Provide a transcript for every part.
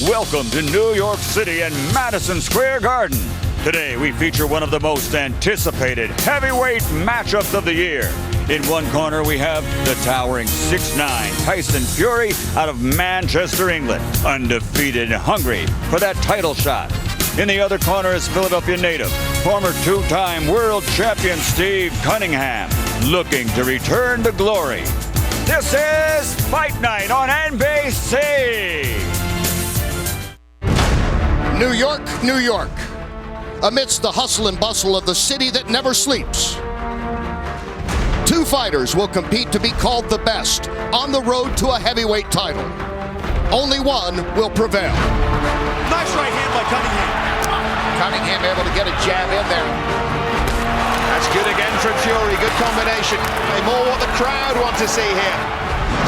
Welcome to New York City and Madison Square Garden. Today we feature one of the most anticipated heavyweight matchups of the year. In one corner we have the towering 6'9" Taison Fьюри out of Manchester, England, undefeated and hungry for that title shot. In the other corner is Philadelphia native, former two-time world champion Steve Canningem, looking to return to glory. This is Fight Night on NBC. New York, New York. Amidst the hustle and bustle of the city that never sleeps, two fighters will compete to be called the best on the road to a heavyweight title. Only one will prevail. Nice right hand by Canniнгem. Canningem able to get a jab in there. That's good again from Fьюri. Good combination. More what the crowd want to see here.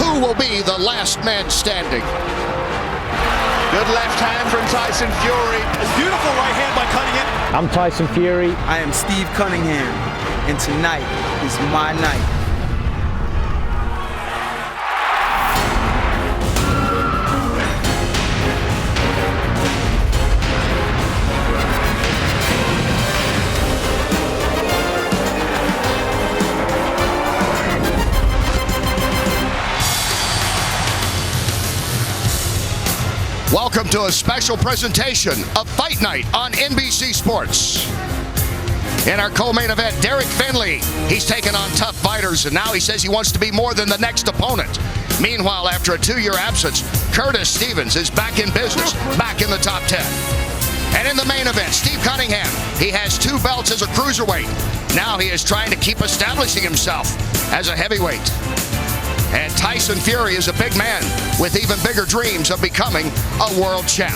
Who will be the last man standing? Good left hand from Taison Fьюri. A beautiful right hand by Canniнгem. I'm Taison Fьюri. I am Steve Kanningem, and tonight is my night. Welcome to a special presentation of Fight Night on NBC Sports. In our co-main event, Derek Finley, he's taken on tough fighters, and now he says he wants to be more than the next opponent. Meanwhile, after a 2-year absence, Curtis Stevens is back in business, back in the top 10. And in the main event, Steve Canniнгem, he has 2 belts as a cruiserweight. Now he is trying to keep establishing himself as a heavyweight. And Taison Fьюri is a big man with even bigger dreams of becoming a world champ.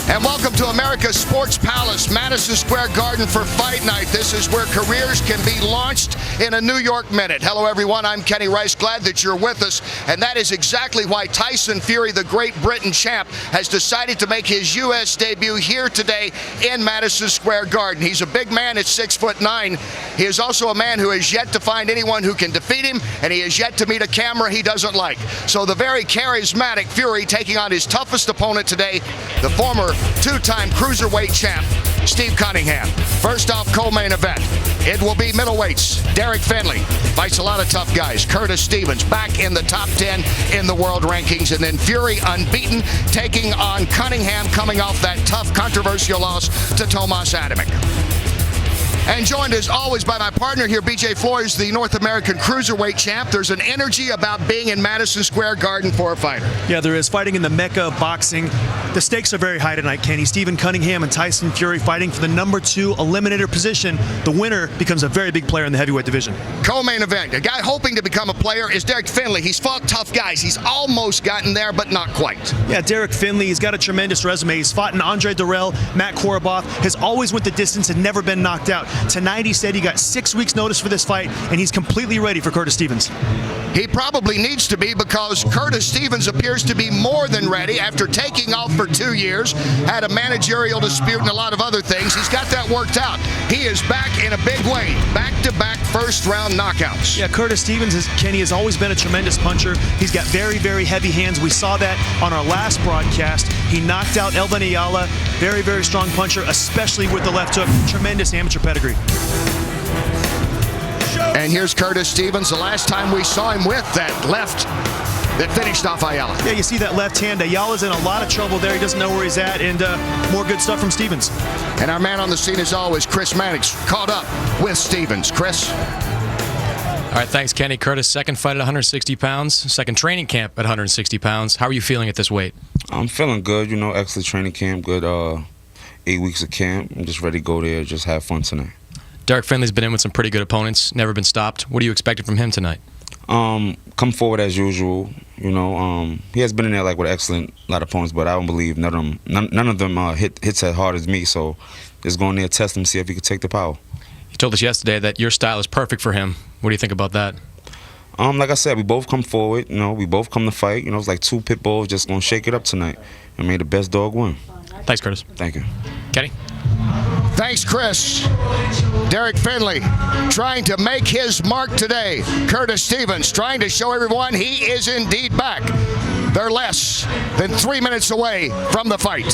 And welcome to America's Sports Palace, Madison Square Garden for Fight Night. This is where careers can be launched in a New York minute. Hello, everyone. I'm Kenny Rice. Glad that you're with us. And that is exactly why Taison Fьюri, the Great Britain champ, has decided to make his U.S. debut here today in Madison Square Garden. He's a big man at 6'9". He is also a man who has yet to find anyone who can defeat him, and he has yet to meet a camera he doesn't like. So the very charismatic Fьюri taking on his toughest opponent today, the former 2-time cruiserweight champ, Steve Canningem. First off, co-main event. It will be middleweights. Derek Finley fights a lot of tough guys. Curtis Stevens back in the top 10 in the world rankings. And then Fьюri unbeaten, taking on Canningem, coming off that tough, controversial loss to Tomas Adamek. And joined as always by my partner here, BJ Flores, the North American Cruiserweight champ. There's an energy about being in Madison Square Garden for a fighter. Yeah, there is. Fighting in the mecca of boxing. The stakes are very high tonight, Kenny. Stephen Canningem and Taison Fьюri fighting for the number 2 eliminator position. The winner becomes a very big player in the heavyweight division. Co-main event. A guy hoping to become a player is Derek Finley. He's fought tough guys. He's almost gotten there, but not quite. Yeah, Derek Finley, he's got a tremendous resume. He's fought in Andre Durrell, Matt Koroboth, has always went the distance and never been knocked out. Tonight he said he got 6 weeks notice for this fight, and he's completely ready for Curtis Stevens. He probably needs to be, because Curtis Stevens appears to be more than ready after taking off for 2 years, had a managerial dispute and a lot of other things. He's got that worked out. He is back in a big way. Back-to-back first-round knockouts. Yeah, Curtis Stevens, Kenny, has always been a tremendous puncher. He's got very, very heavy hands. We saw that on our last broadcast. He knocked out Elvin Ayala. Very, very strong puncher, especially with the left hook. Tremendous amateur pedigree. And here's Curtis Stevens. The last time we saw him with that left that finished off Ayala. Yeah, you see that left hand. Ayala's in a lot of trouble there. He doesn't know where he's at, and more good stuff from Stevens. And our man on the scene, as always, Chris Mannix, caught up with Stevens. Chris? All right, thanks, Kenny. Curtis, second fight at 160 pounds, second training camp at 160 pounds. How are you feeling at this weight? I'm feeling good, you know, excellent training camp, good 8 weeks of camp. I'm just ready to go there, just have fun tonight. Derek Finley's been in with some pretty good opponents, never been stopped. What are you expecting from him tonight? Come forward as usual, you know. He has been in there like with a lot of opponents, but I don't believe none of them hits as hard as me, so just go in there, test him, see if he can take the power. You told us yesterday that your style is perfect for him. What do you think about that? Like I said, we both come forward, you know, we both come to fight. You know, it's like 2 pit bulls just gonna shake it up tonight. And may the best dog win. Thanks, Curtis. Thank you. Kenny? Thanks, Chris. Derek Finley trying to make his mark today. Curtis Stevens trying to show everyone he is indeed back. They're less than 3 minutes away from the fight.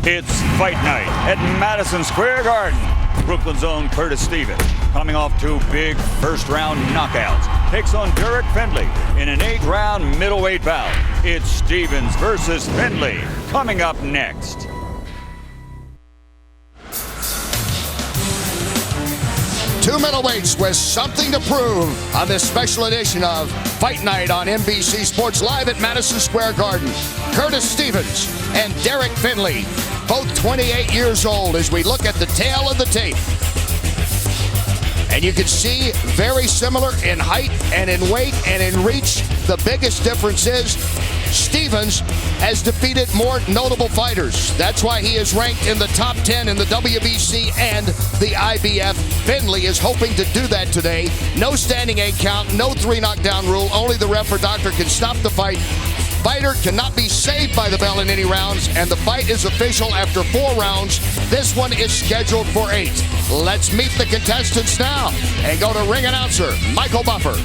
It's fight night at Madison Square Garden. Brooklyn's own Curtis Stevens, coming off 2 big first-round knockouts, takes on Derek Findlay in an 8-round middleweight bout. It's Stevens versus Findlay coming up next. Two middleweights with something to prove on this special edition of Fight Night on NBC Sports Live at Madison Square Garden. Curtis Stevens and Derek Findlay, both 28 years old, as we look at the tail of the tape. And you can see very similar in height and in weight and in reach. The biggest difference is Stevens has defeated more notable fighters. That's why he is ranked in the top 10 in the WBC and the IBF. Findlay is hoping to do that today. No standing 8 count, no 3 knockdown rule. Only the ref or doctor can stop the fight. Fighter cannot be saved by the bell in any rounds, and the fight is official after 4 rounds. This one is scheduled for 8. Let's meet the contestants now and go to ring announcer Michael Buffer.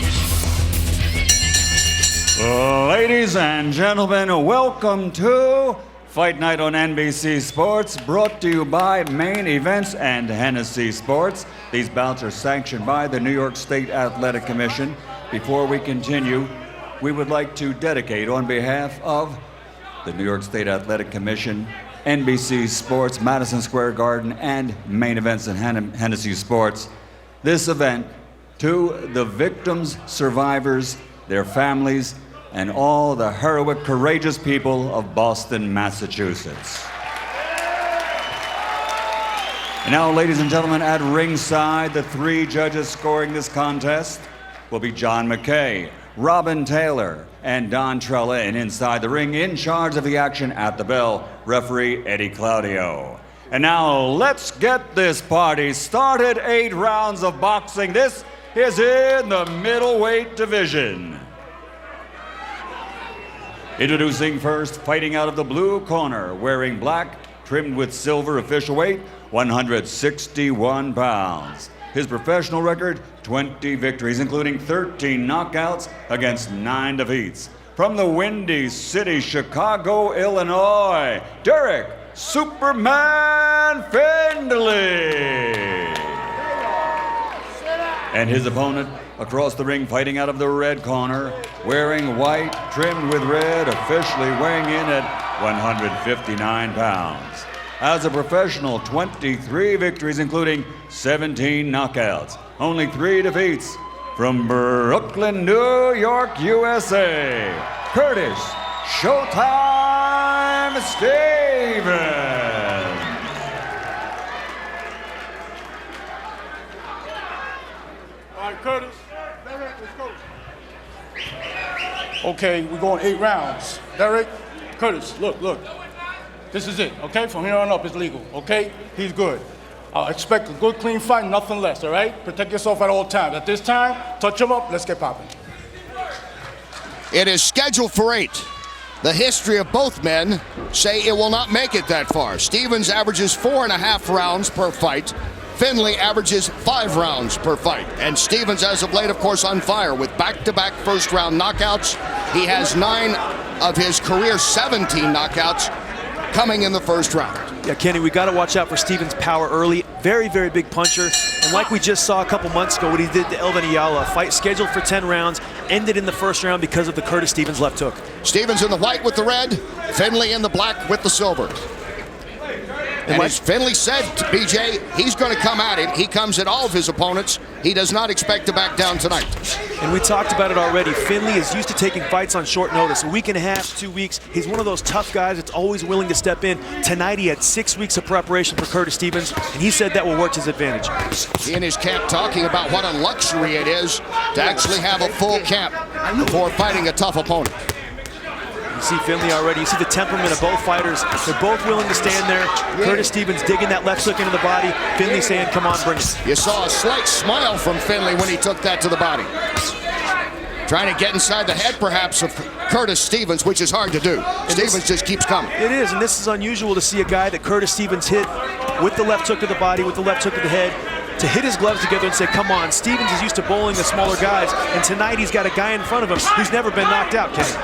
Ladies and gentlemen, welcome to Fight Night on NBC Sports, brought to you by Main Events and Hennessy Sports. These bouts are sanctioned by the New York State Athletic Commission. Before we continue, we would like to dedicate on behalf of the New York State Athletic Commission, NBC Sports, Madison Square Garden, and Main Events and Hennessy Sports, this event to the victims, survivors, their families, and all the heroic, courageous people of Boston, Massachusetts. And now, ladies and gentlemen, at ringside, the 3 judges scoring this contest will be John McKay, Robin Taylor, and Don Trella, and inside the ring, in charge of the action at the bell, referee Eddie Claudio. And now, let's get this party started. 8 rounds of boxing. This is in the middleweight division. Introducing first, fighting out of the blue corner, wearing black, trimmed with silver, official weight, 161 pounds. His professional record, 20 victories, including 13 knockouts against 9 defeats. From the Windy City, Chicago, Illinois, Derek Superman Findlay. And his opponent across the ring, fighting out of the red corner, wearing white, trimmed with red, officially weighing in at 159 pounds. As a professional, 23 victories, including 17 knockouts, only 3 defeats. From Brooklyn, New York, USA, Curtis Showtime Stevens. All right, Curtis. Derek, let's go. Okay, we're going 8 rounds. Derek, Curtis, look. This is it, okay? From here on up, it's legal, okay? He's good. Expect a good, clean fight, nothing less, all right? Protect yourself at all times. At this time, touch him up, let's get popping. It is scheduled for 8. The history of both men say it will not make it that far. Stevens averages 4.5 rounds per fight. Findlay averages 5 rounds per fight. And Stevens, as of late, of course, on fire with back-to-back first-round knockouts. He has 9 of his career 17 knockouts coming in the first round. Yeah, Kenny, we got to watch out for Stevens' power early. Very, very big puncher. And like we just saw a couple months ago, what he did to Elvin Ayala, a fight scheduled for 10 rounds, ended in the first round because of the Curtis Stevens left hook. Stevens in the white with the red, Findlay in the black with the silver. And as Findlay said to BJ, he's going to come at him. He comes at all of his opponents. He does not expect to back down tonight. And we talked about it already. Findlay is used to taking fights on short notice. A week and a half, 2 weeks. He's one of those tough guys that's always willing to step in. Tonight he had 6 weeks of preparation for Curtis Stevens, and he said that will work to his advantage. He and his camp talking about what a luxury it is to actually have a full camp before fighting a tough opponent. You see Findlay already. You see the temperament of both fighters. They're both willing to stand there. Curtis Stevens digging that left hook into the body. Findlay saying, come on, bring it. You saw a slight smile from Findlay when he took that to the body. Trying to get inside the head, perhaps, of Curtis Stevens, which is hard to do. Stevens just keeps coming. It is, and this is unusual to see a guy that Curtis Stevens hit with the left hook to the body, with the left hook to the head. to hit his gloves together and say, come on. Stevens is used to bowling the smaller guys, and tonight he's got a guy in front of him who's never been knocked out, Kenny.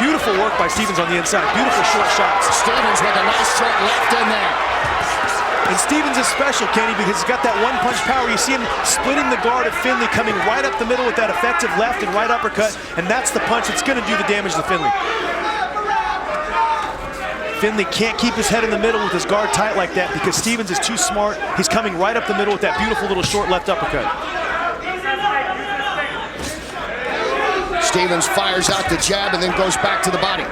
Beautiful work by Stevens on the inside. Beautiful short shots. Stevens with a nice short left in there. And Stevens is special, Kenny, because he's got that one-punch power. You see him splitting the guard of Finley, coming right up the middle with that effective left and right uppercut, and that's the punch that's going to do the damage to Finley. Finley can't keep his head in the middle with his guard tight like that because Stevens is too smart. He's coming right up the middle with that beautiful little short left uppercut. Stevens fires out the jab and then goes back to the body.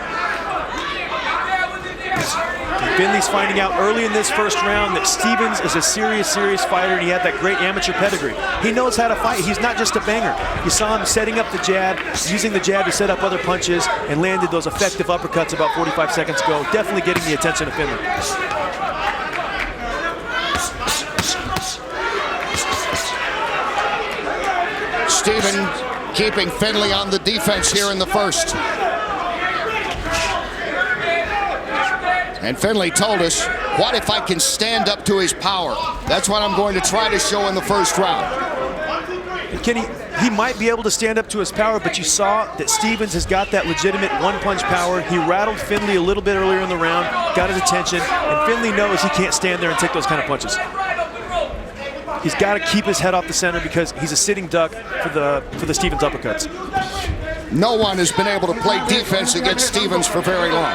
Finley's finding out early in this first round that Stevens is a serious fighter, and he had that great amateur pedigree. He knows how to fight. He's not just a banger. You saw him setting up the jab, using the jab to set up other punches, and landed those effective uppercuts about 45 seconds ago, definitely getting the attention of Finley. Steven keeping Finley on the defense here in the first. And Finley told us, what if I can stand up to his power? That's what I'm going to try to show in the first round. Kenny, he might be able to stand up to his power, but you saw that Stevens has got that legitimate one-punch power. He rattled Finley a little bit earlier in the round, got his attention, and Finley knows he can't stand there and take those kind of punches. He's got to keep his head off the center because he's a sitting duck for the Stevens uppercuts. No one has been able to play defense against Stevens for very long.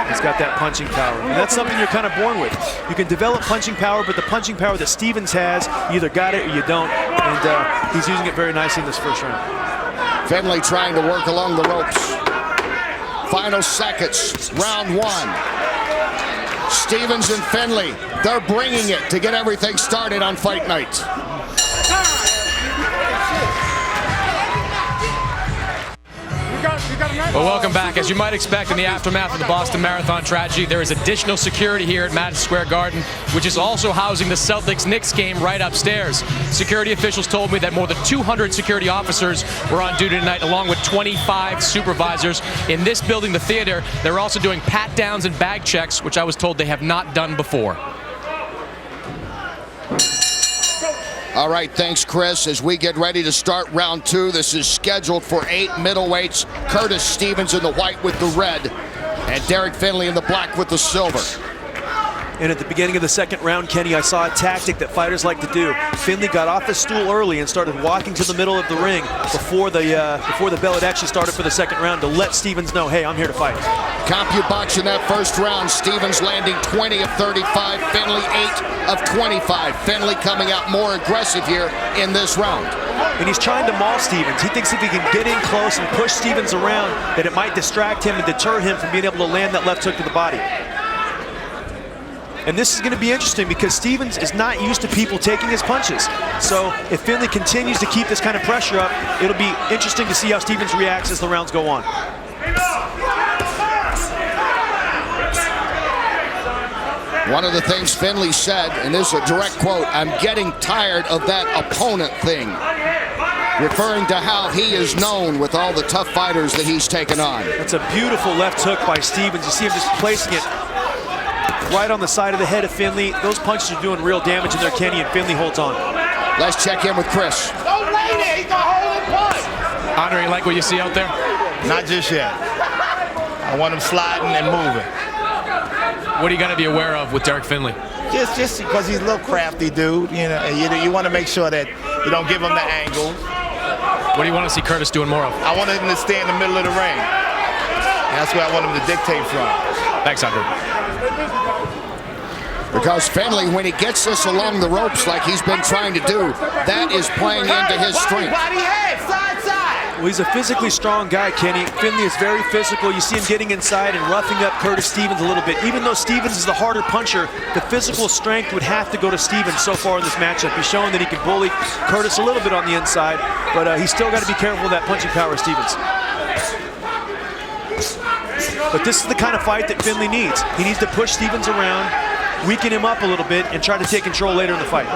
He's got that punching power, and that's something you're kind of born with. You can develop punching power, but the punching power that Stevens has, you either got it or you don't, and he's using it very nicely in this first round. Finley trying to work along the ropes. Final seconds, round one. Stevens and Finley, they're bringing it to get everything started on fight night. Well, welcome back. As you might expect in the aftermath of the Boston Marathon tragedy, there is additional security here at Madison Square Garden, which is also housing the Celtics-Knicks game right upstairs. Security officials told me that more than 200 security officers were on duty tonight, along with 25 supervisors. In this building, the theater, they're also doing pat-downs and bag checks, which I was told they have not done before. All right, thanks, Chris. As we get ready to start round two, this is scheduled for 8 middleweights. Curtis Stevens in the white with the red, and Derek Finley in the black with the silver. And at the beginning of the second round, Kenny, I saw a tactic that fighters like to do. Finley got off his stool early and started walking to the middle of the ring before the bell had actually started for the second round to let Stevens know, hey, I'm here to fight. CompuBox in that first round, Stevens landing 20 of 35, Finley 8 of 25. Finley coming out more aggressive here in this round. And he's trying to maul Stevens. He thinks if he can get in close and push Stevens around, that it might distract him and deter him from being able to land that left hook to the body. And this is going to be interesting because Stevens is not used to people taking his punches. So if Finley continues to keep this kind of pressure up, it'll be interesting to see how Stevens reacts as the rounds go on. One of the things Finley said, and this is a direct quote, "I'm getting tired of that opponent thing," referring to how he is known with all the tough fighters that he's taken on. That's a beautiful left hook by Stevens. You see him just placing it right on the side of the head of Finley. Those punches are doing real damage in there, Kenny, and Finley holds on. Let's check in with Chris. Don't lay there, he's gonna hold and punch. Andre, you like what you see out there? Not just yet. I want him sliding and moving. What are you going to be aware of with Derek Finley? Just because he's a little crafty dude, you know, and you want to make sure that you don't give him the angle. What do you want to see Curtis doing more of? I want him to stay in the middle of the ring. That's where I want him to dictate from. Thanks, Andre. Because Finley, when he gets this along the ropes like he's been trying to do, that is playing into his strength. Body head, side, side. Well, he's a physically strong guy, Kenny. Finley is very physical. You see him getting inside and roughing up Curtis Stevens a little bit. Even though Stevens is the harder puncher, the physical strength would have to go to Stevens so far in this matchup. He's showing that he can bully Curtis a little bit on the inside, but he's still got to be careful of that punching power of Stevens. But this is the kind of fight that Finley needs. He needs to push Stevens around, weaken him up a little bit, and try to take control later in the fight.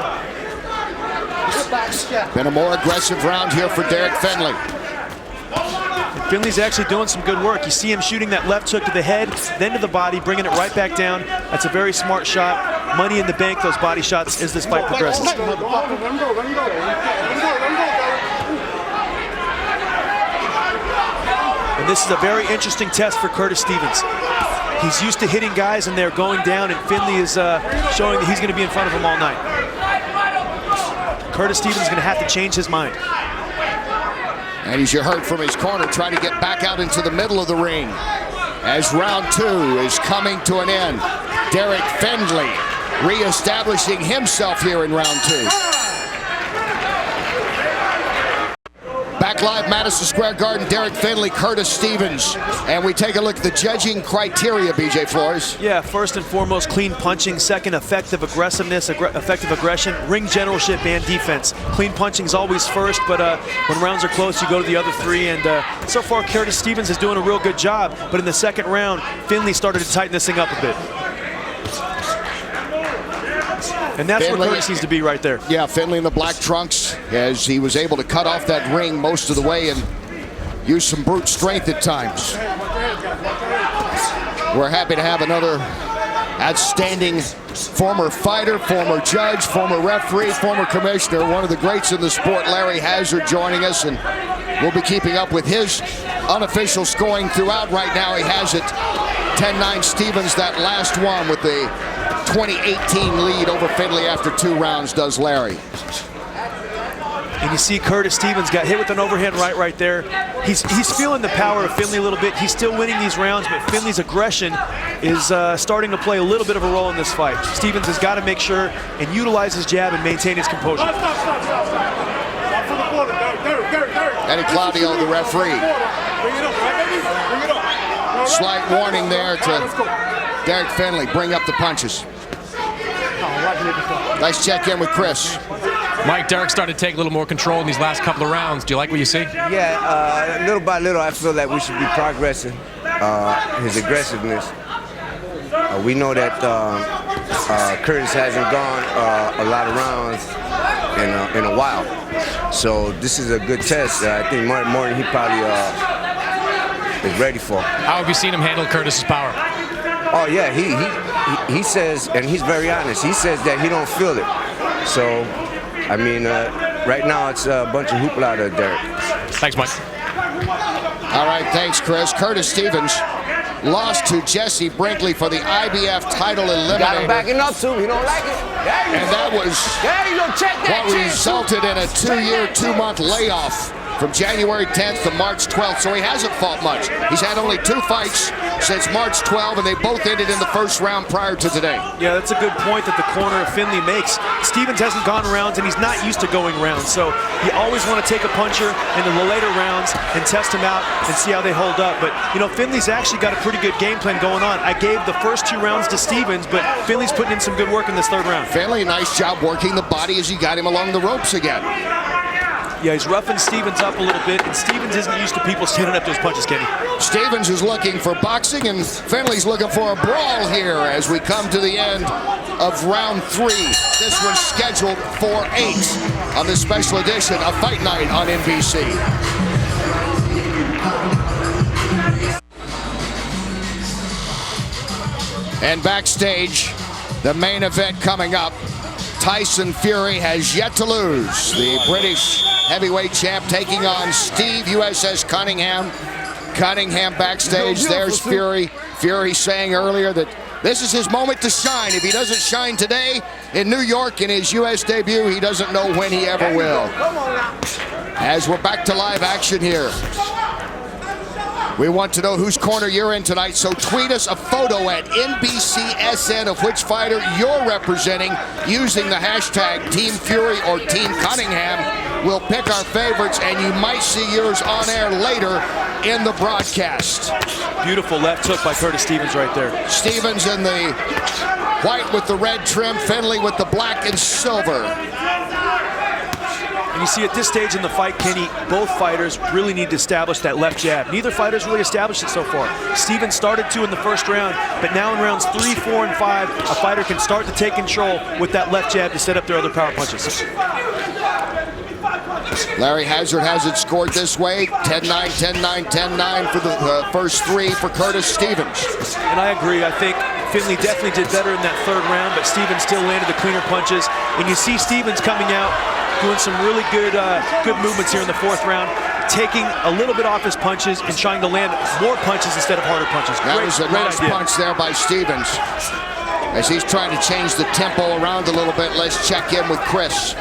Been a more aggressive round here for Derek Finley. Finley's actually doing some good work. You see him shooting that left hook to the head, then to the body, bringing it right back down. That's a very smart shot. Money in the bank, those body shots, as this fight progresses. And this is a very interesting test for Curtis Stevens. He's used to hitting guys and they're going down, and Finley is showing that he's going to be in front of him all night. Curtis Stevens is going to have to change his mind. And as you heard from his corner, trying to get back out into the middle of the ring. As round 2 is coming to an end. Derek Findlay reestablishing himself here in round 2. Back live, Madison Square Garden, Derek Findlay, Curtis Stevens. And we take a look at the judging criteria, BJ Flores. Yeah, first and foremost, clean punching. Second, effective aggressiveness, effective aggression, ring generalship, and defense. Clean punching is always first, but when rounds are close, you go to the other 3. And so far, Curtis Stevens is doing a real good job. But in the second round, Findlay started to tighten this thing up a bit. And that's Findlay, where Curtis needs to be right there. Yeah, Findlay in the black trunks, as he was able to cut off that ring most of the way and use some brute strength at times. We're happy to have another outstanding former fighter, former judge, former referee, former commissioner, one of the greats in the sport, Larry Hazard, joining us, and we'll be keeping up with his unofficial scoring throughout. Right now he has it 10-9 Stevens, that last one with the 2018 lead over Findlay after 2 rounds, does Larry. And you see Curtis Stevens got hit with an overhand right there. He's feeling the power of Findlay a little bit. He's still winning these rounds, but Findlay's aggression is starting to play a little bit of a role in this fight. Stevens has got to make sure and utilize his jab and maintain his composure. Eddie Claudio, the referee. Slight warning there to Derek Findlay. Bring up the punches. Nice check in with Chris. Mike, Derek started to take a little more control in these last couple of rounds. Do you like what you see? Yeah, little by little, I feel that we should be progressing his aggressiveness. We know that Curtis hasn't gone a lot of rounds in a while. So this is a good test. I think more than he probably is ready for. How have you seen him handle Curtis's power? Oh yeah, he says, and he's very honest, he says that he don't feel it. So, I mean, right now it's a bunch of hoopla out of Derek. Thanks, Mike. All right, thanks, Chris. Curtis Stevens lost to Jesse Brinkley for the IBF title eliminator. Got him backing up too. He don't like it. And that was what resulted in a 2-year, 2-month layoff from January 10th to March 12th. So he hasn't fought much. He's had only 2 fights since March 12th, and they both ended in the first round prior to today. Yeah, that's a good point that the corner of Findlay makes. Stevens hasn't gone rounds, and he's not used to going rounds. So you always want to take a puncher into the later rounds and test him out and see how they hold up. But, you know, Findlay's actually got a pretty good game plan going on. I gave the first 2 rounds to Stevens, but Findlay's putting in some good work in this 3rd round. Findlay, nice job working the body as he got him along the ropes again. Yeah, he's roughing Stevens up a little bit, and Stevens isn't used to people standing up to his punches, Kenny. Stevens is looking for boxing, and Findlay's looking for a brawl here as we come to the end of round 3. This was scheduled for 8 on this special edition of Fight Night on NBC. And backstage, the main event coming up. Tyson Fьюри has yet to lose. The British heavyweight champ taking on Steve USS Canniнгем. Canniнгem backstage. There's Fьюri. Fьюri saying earlier that this is his moment to shine. If he doesn't shine today in New York in his U.S. debut, he doesn't know when he ever will. As we're back to live action here. We want to know whose corner you're in tonight, so tweet us a photo at NBCSN of which fighter you're representing using the hashtag Team Fьюri or Team Canniнгem. We'll pick our favorites, and you might see yours on air later in the broadcast. Beautiful left hook by Curtis Stevens right there. Stevens in the white with the red trim, Findlay with the black and silver. And you see at this stage in the fight, Kenny, both fighters really need to establish that left jab. Neither fighter's really established it so far. Stevens started to in the first round, but now in rounds 3, 4, and 5, a fighter can start to take control with that left jab to set up their other power punches. Larry Hazard has it scored this way. 10-9, 10-9, 10-9 for the first three for Curtis Stevens. And I agree. I think Finley definitely did better in that third round, but Stevens still landed the cleaner punches. And you see Stevens coming out, doing some really good movements here in the fourth round, taking a little bit off his punches and trying to land more punches instead of harder punches. That was a nice punch there by Stevens. As he's trying to change the tempo around a little bit, let's check in with Chris.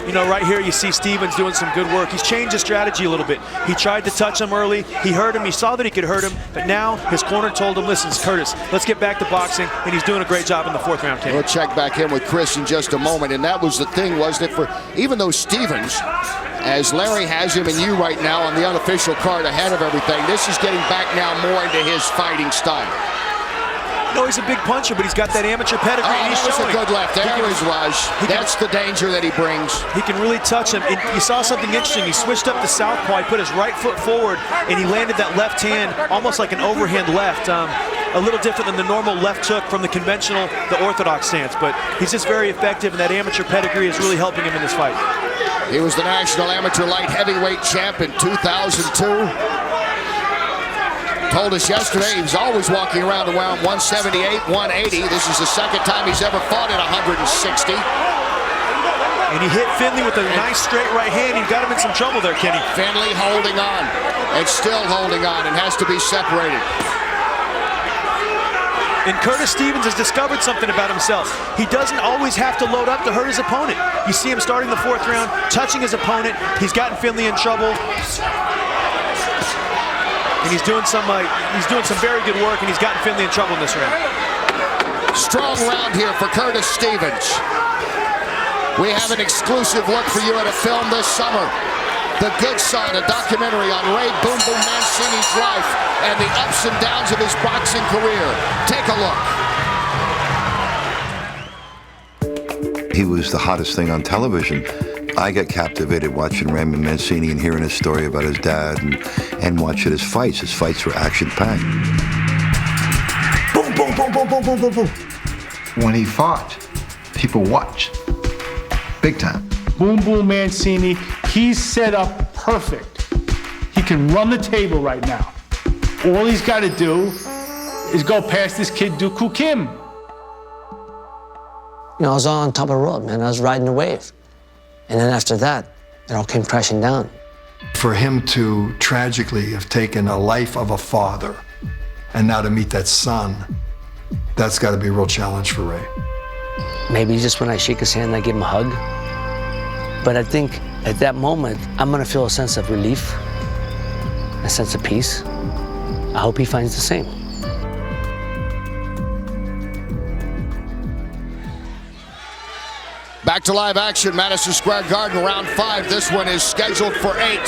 You know, right here you see Stevens doing some good work. He's changed his strategy a little bit. He tried to touch him early. He hurt him. He saw that he could hurt him. But now his corner told him, listen, Curtis, let's get back to boxing. And he's doing a great job in the fourth round, Kenny. We'll check back in with Chris in just a moment. And that was the thing, wasn't it? For even though Stevens, as Larry has him and you right now on the unofficial card ahead of everything, this is getting back now more into his fighting style. No, he's a big puncher, but he's got that amateur pedigree. Oh, that was a good left. There he was. That's the danger that he brings. He can really touch him. And you saw something interesting. He switched up to southpaw. He put his right foot forward, and he landed that left hand almost like an overhand left. A little different than the normal left hook from the conventional, the orthodox stance. But he's just very effective, and that amateur pedigree is really helping him in this fight. He was the national amateur light heavyweight champ in 2002. Told us yesterday he was always walking around 178, 180. This is the second time he's ever fought at 160. And he hit Finley with a nice straight right hand. He got him in some trouble there, Kenny. Finley holding on, and still holding on, and has to be separated. And Curtis Stevens has discovered something about himself. He doesn't always have to load up to hurt his opponent. You see him starting the fourth round, touching his opponent. He's gotten Finley in trouble. And he's doing some very good work, and he's gotten Finley in trouble in this round. Strong round here for Curtis Stevens. We have an exclusive look for you at a film this summer. The Good Son, a documentary on Ray Boom Boom Mancini's life and the ups and downs of his boxing career. Take a look. He was the hottest thing on television. I got captivated watching Raymond Mancini and hearing his story about his dad and watching his fights. His fights were action-packed. Boom, boom, boom, boom, boom, boom, boom, boom. When he fought, people watched. Big time. Boom Boom Mancini, he's set up perfect. He can run the table right now. All he's got to do is go past this kid, Dooku Kim. You know, I was on top of the road, man. I was riding the wave. And then after that, it all came crashing down. For him to tragically have taken a life of a father and now to meet that son, that's got to be a real challenge for Ray. Maybe just when I shake his hand, I give him a hug. But I think at that moment, I'm gonna feel a sense of relief, a sense of peace. I hope he finds the same. Back to live action, Madison Square Garden, round 5. This one is scheduled for 8.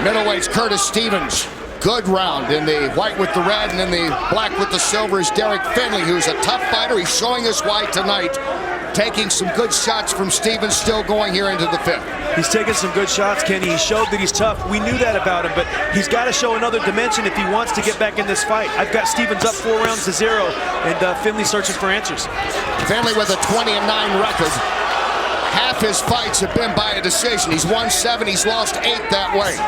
Middleweights, Curtis Stevens. Good round in the white with the red, and in the black with the silver is Derek Finley, who's a tough fighter. He's showing us why tonight. Taking some good shots from Stevens, still going here into the 5th. He's taking some good shots, Kenny. He showed that he's tough. We knew that about him, but he's got to show another dimension if he wants to get back in this fight. I've got Stevens up 4 rounds to 0, and Finley searching for answers. Finley with a 20-9 record. Half his fights have been by a decision. He's won 7, he's lost 8 that way.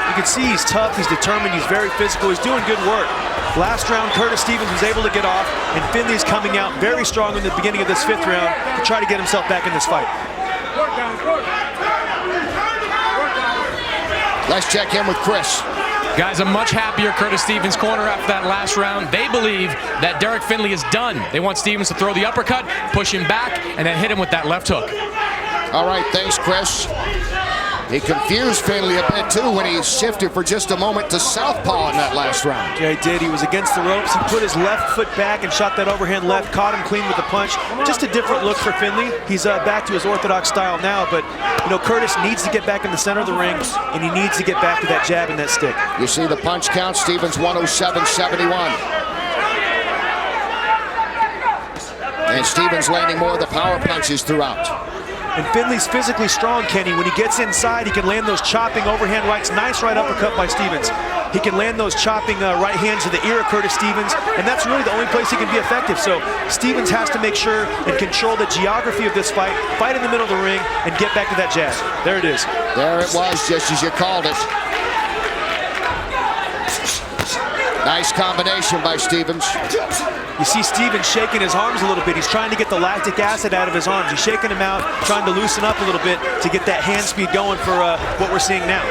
You can see he's tough, he's determined, he's very physical, he's doing good work. Last round, Curtis Stevens was able to get off, and Finley's coming out very strong in the beginning of this 5th round to try to get himself back in this fight. Let's check in with Chris. Guys, a much happier Curtis Stevens corner after that last round. They believe that Derek Finley is done. They want Stevens to throw the uppercut, push him back, and then hit him with that left hook. All right, thanks, Chris. He confused Finley a bit, too, when he shifted for just a moment to southpaw in that last round. Yeah, he did. He was against the ropes. He put his left foot back and shot that overhand left, caught him clean with the punch. Just a different look for Finley. He's back to his orthodox style now, but, you know, Curtis needs to get back in the center of the ring, and he needs to get back to that jab and that stick. You see the punch count, Stevens 107-71. And Stevens landing more of the power punches throughout. And Finley's physically strong, Kenny. When he gets inside, he can land those chopping overhand rights. Nice right uppercut by Stevens. He can land those chopping right hands to the ear of Curtis Stevens, and that's really the only place he can be effective. So Stevens has to make sure and control the geography of this fight in the middle of the ring, and get back to that jab. There it is. There it was, just as you called it. Nice combination by Stevens. You see Stevens shaking his arms a little bit. He's trying to get the lactic acid out of his arms. He's shaking them out, trying to loosen up a little bit to get that hand speed going for what we're seeing now.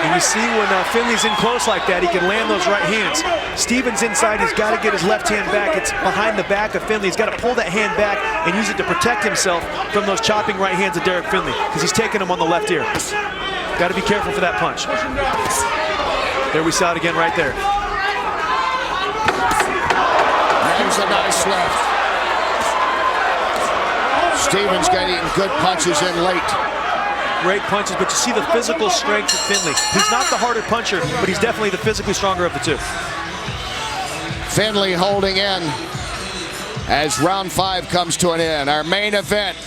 And you see when Finley's in close like that, he can land those right hands. Stevens inside, he's got to get his left hand back. It's behind the back of Finley. He's got to pull that hand back and use it to protect himself from those chopping right hands of Derek Finley, because he's taking them on the left ear. Got to be careful for that punch. There we saw it again right there. There's a nice left. Stevens getting good punches in late. Great punches, but you see the physical strength of Finley. He's not the harder puncher, but he's definitely the physically stronger of the two. Finley holding in as round 5 comes to an end. Our main event,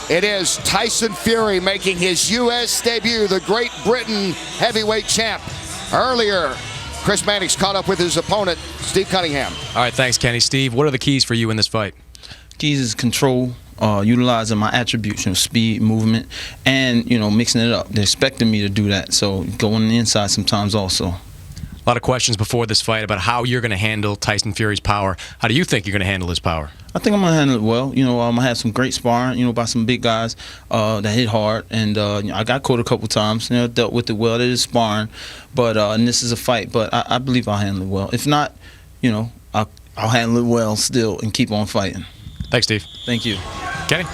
it is Taison Fьюri making his U.S. debut, the Great Britain heavyweight champ. Earlier, Chris Mannix caught up with his opponent, Steve Canniнгem. All right, thanks, Kenny. Steve, what are the keys for you in this fight? Keys is control, utilizing my attributes, speed, movement, and, mixing it up. They're expecting me to do that, so going on the inside sometimes also. A lot of questions before this fight about how you're going to handle Taison Fьюri's power. How do you think you're going to handle his power? I think I'm going to handle it well. I'm going to have some great sparring, by some big guys that hit hard. And I got caught a couple times, dealt with it well. It is sparring, but and this is a fight. But I believe I'll handle it well. If not, I'll handle it well still and keep on fighting. Thanks, Steve. Thank you. Kenny?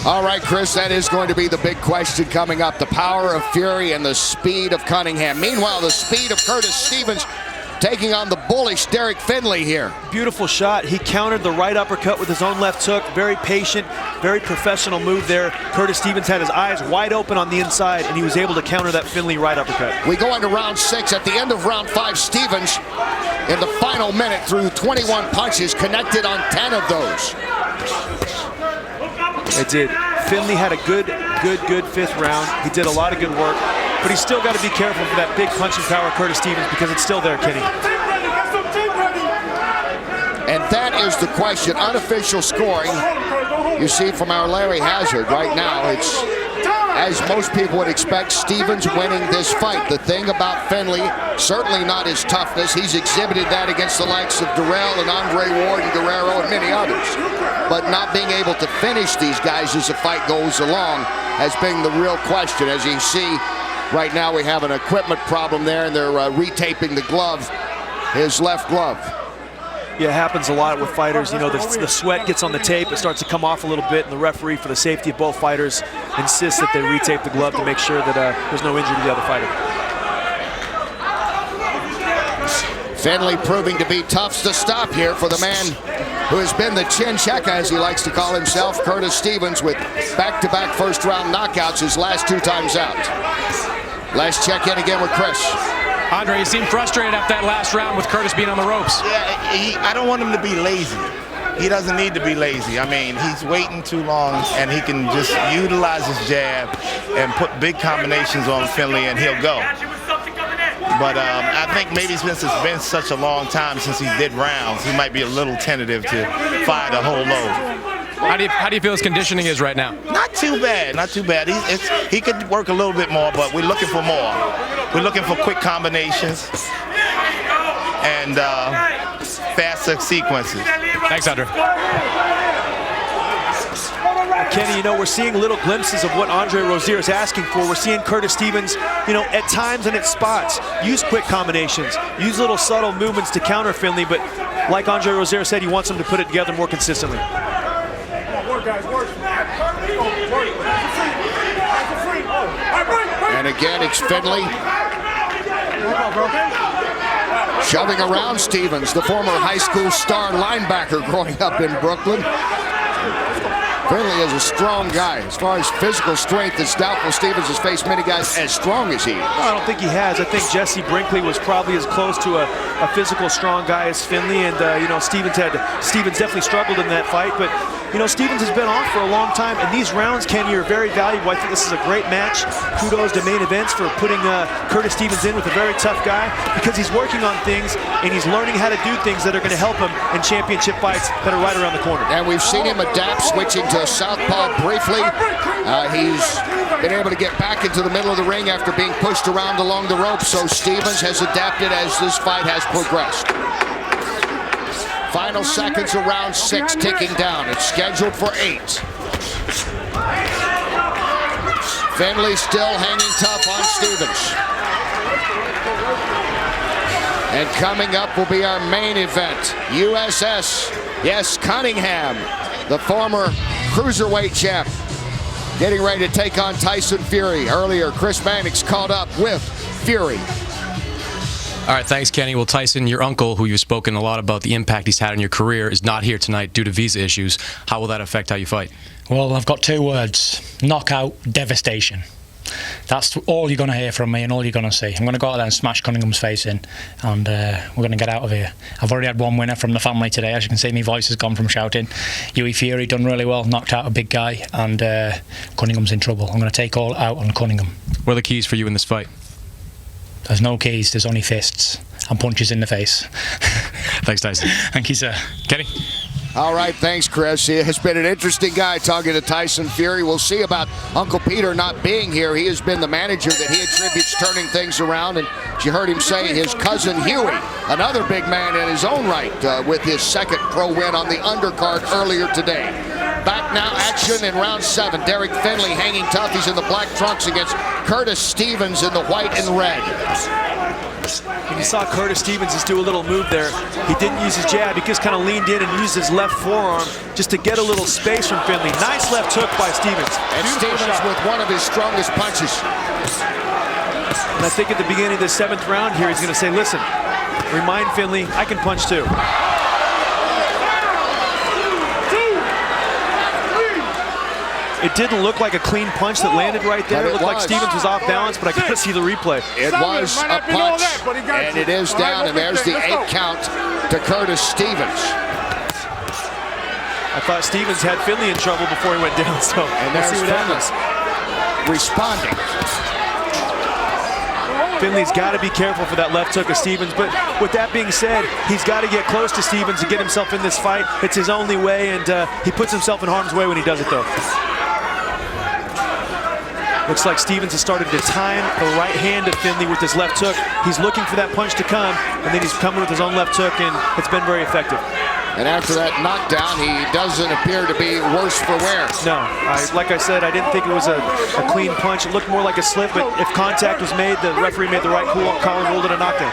All right, Chris, that is going to be the big question coming up. The power of Fьюri and the speed of Canniнгem. Meanwhile, the speed of Curtis Stevens taking on the bullish Derek Finley here. Beautiful shot. He countered the right uppercut with his own left hook. Very patient, very professional move there. Curtis Stevens had his eyes wide open on the inside, and he was able to counter that Finley right uppercut. We go into round 6. At the end of round 5, Stevens, in the final minute, threw 21 punches, connected on 10 of those. It did. Finley had a good 5th round. He did a lot of good work, but he's still got to be careful for that big punching power of Curtis Stevens, because it's still there, Kenny. And that is the question. Unofficial scoring, you see from our Larry Hazard right now, it's, as most people would expect, Stevens winning this fight. The thing about Finley, certainly not his toughness. He's exhibited that against the likes of Durrell and Andre Ward and Guerrero and many others. But not being able to finish these guys as the fight goes along has been the real question. As you see, right now we have an equipment problem there, and they're retaping the glove, his left glove. Yeah, it happens a lot with fighters. The sweat gets on the tape, it starts to come off a little bit, and the referee, for the safety of both fighters, insists that they retape the glove to make sure that there's no injury to the other fighter. Finley proving to be tough to stop here for the man who has been the chin checker, as he likes to call himself, Curtis Stevens, with back-to-back first-round knockouts his last 2 times out. Let's check in again with Chris. Andre, you seem frustrated after that last round with Curtis being on the ropes. Yeah, I don't want him to be lazy. He doesn't need to be lazy. I mean, he's waiting too long, and he can just utilize his jab and put big combinations on Finley, and he'll go. But I think maybe since it's been such a long time since he did rounds, he might be a little tentative to fire the whole load. How do you feel his conditioning is right now? Not too bad, not too bad. He could work a little bit more, but we're looking for more. We're looking for quick combinations and faster sequences. Thanks, Andre. Kenny, we're seeing little glimpses of what Andre Rozier is asking for. We're seeing Curtis Stevens, at times and at spots, use quick combinations, use little subtle movements to counter Finley, but like Andre Rozier said, he wants him to put it together more consistently. And again, it's Finley shoving around Stevens, the former high school star linebacker growing up in Brooklyn. Finley is a strong guy. As far as physical strength, it's doubtful Stevens has faced many guys as strong as he is. No, I don't think he has. I think Jesse Brinkley was probably as close to a physical strong guy as Finley, and you know, Stevens definitely struggled in that fight, but you know, Stevens has been off for a long time, and these rounds, Kenny, are very valuable. I think this is a great match. Kudos to Main Events for putting Curtis Stevens in with a very tough guy, because he's working on things and he's learning how to do things that are going to help him in championship fights that are right around the corner. And we've seen him adapt, switching to southpaw briefly. He's been able to get back into the middle of the ring after being pushed around along the ropes, so Stevens has adapted as this fight has progressed. Final seconds of round 6 ticking down. It's scheduled for 8. Finley still hanging tough on Stevens. And coming up will be our main event. USS, yes, Cunningham, the former cruiserweight champ, getting ready to take on Taison Fьюri. Earlier, Chris Mannix caught up with Fьюri. All right, thanks, Kenny. Well, Tyson, your uncle, who you've spoken a lot about the impact he's had on your career, is not here tonight due to visa issues. How will that affect how you fight? Well, I've got 2 words: knockout, devastation. That's all you're going to hear from me and all you're going to see. I'm going to go out there and smash Cunningham's face in, and we're going to get out of here. I've already had 1 winner from the family today. As you can see, my voice has gone from shouting. Fьюri done really well, knocked out a big guy, and Cunningham's in trouble. I'm going to take all out on Cunningham. What are the keys for you in this fight? There's no keys, there's only fists and punches in the face. Thanks, Tyson. Thank you, sir. Kenny? All right, thanks, Chris. He has been an interesting guy talking to Taison Fьюri. We'll see about Uncle Peter not being here. He has been the manager that he attributes turning things around. And as you heard him say, his cousin Huey, another big man in his own right, with his second pro win on the undercard earlier today. Back now, action in round 7. Derek Finley hanging tough. He's in the black trunks against Curtis Stevens in the white and red. And you saw Curtis Stevens just do a little move there. He didn't use his jab. He just kind of leaned in and used his left forearm just to get a little space from Finley. Nice left hook by Stevens. And Stevens with one of his strongest punches. And I think at the beginning of the 7th round here, he's going to say, listen, remind Finley, I can punch too. It didn't look like a clean punch that landed right there. It looked like Stevens was off balance, but I got to see the replay. It was a punch, and it is down, and there's the 8 count to Curtis Stevens. I thought Stevens had Finley in trouble before he went down, so and there's see what happens. Responding. Finley's got to be careful for that left hook of Stevens, but with that being said, he's got to get close to Stevens to get himself in this fight. It's his only way, and he puts himself in harm's way when he does it, though. Looks like Stevens has started to time the right hand of Finley with his left hook. He's looking for that punch to come, and then he's coming with his own left hook, and it's been very effective. And after that knockdown, he doesn't appear to be worse for wear. No, like I said, I didn't think it was a clean punch. It looked more like a slip, but if contact was made, the referee made the right call and ruled it a knockdown.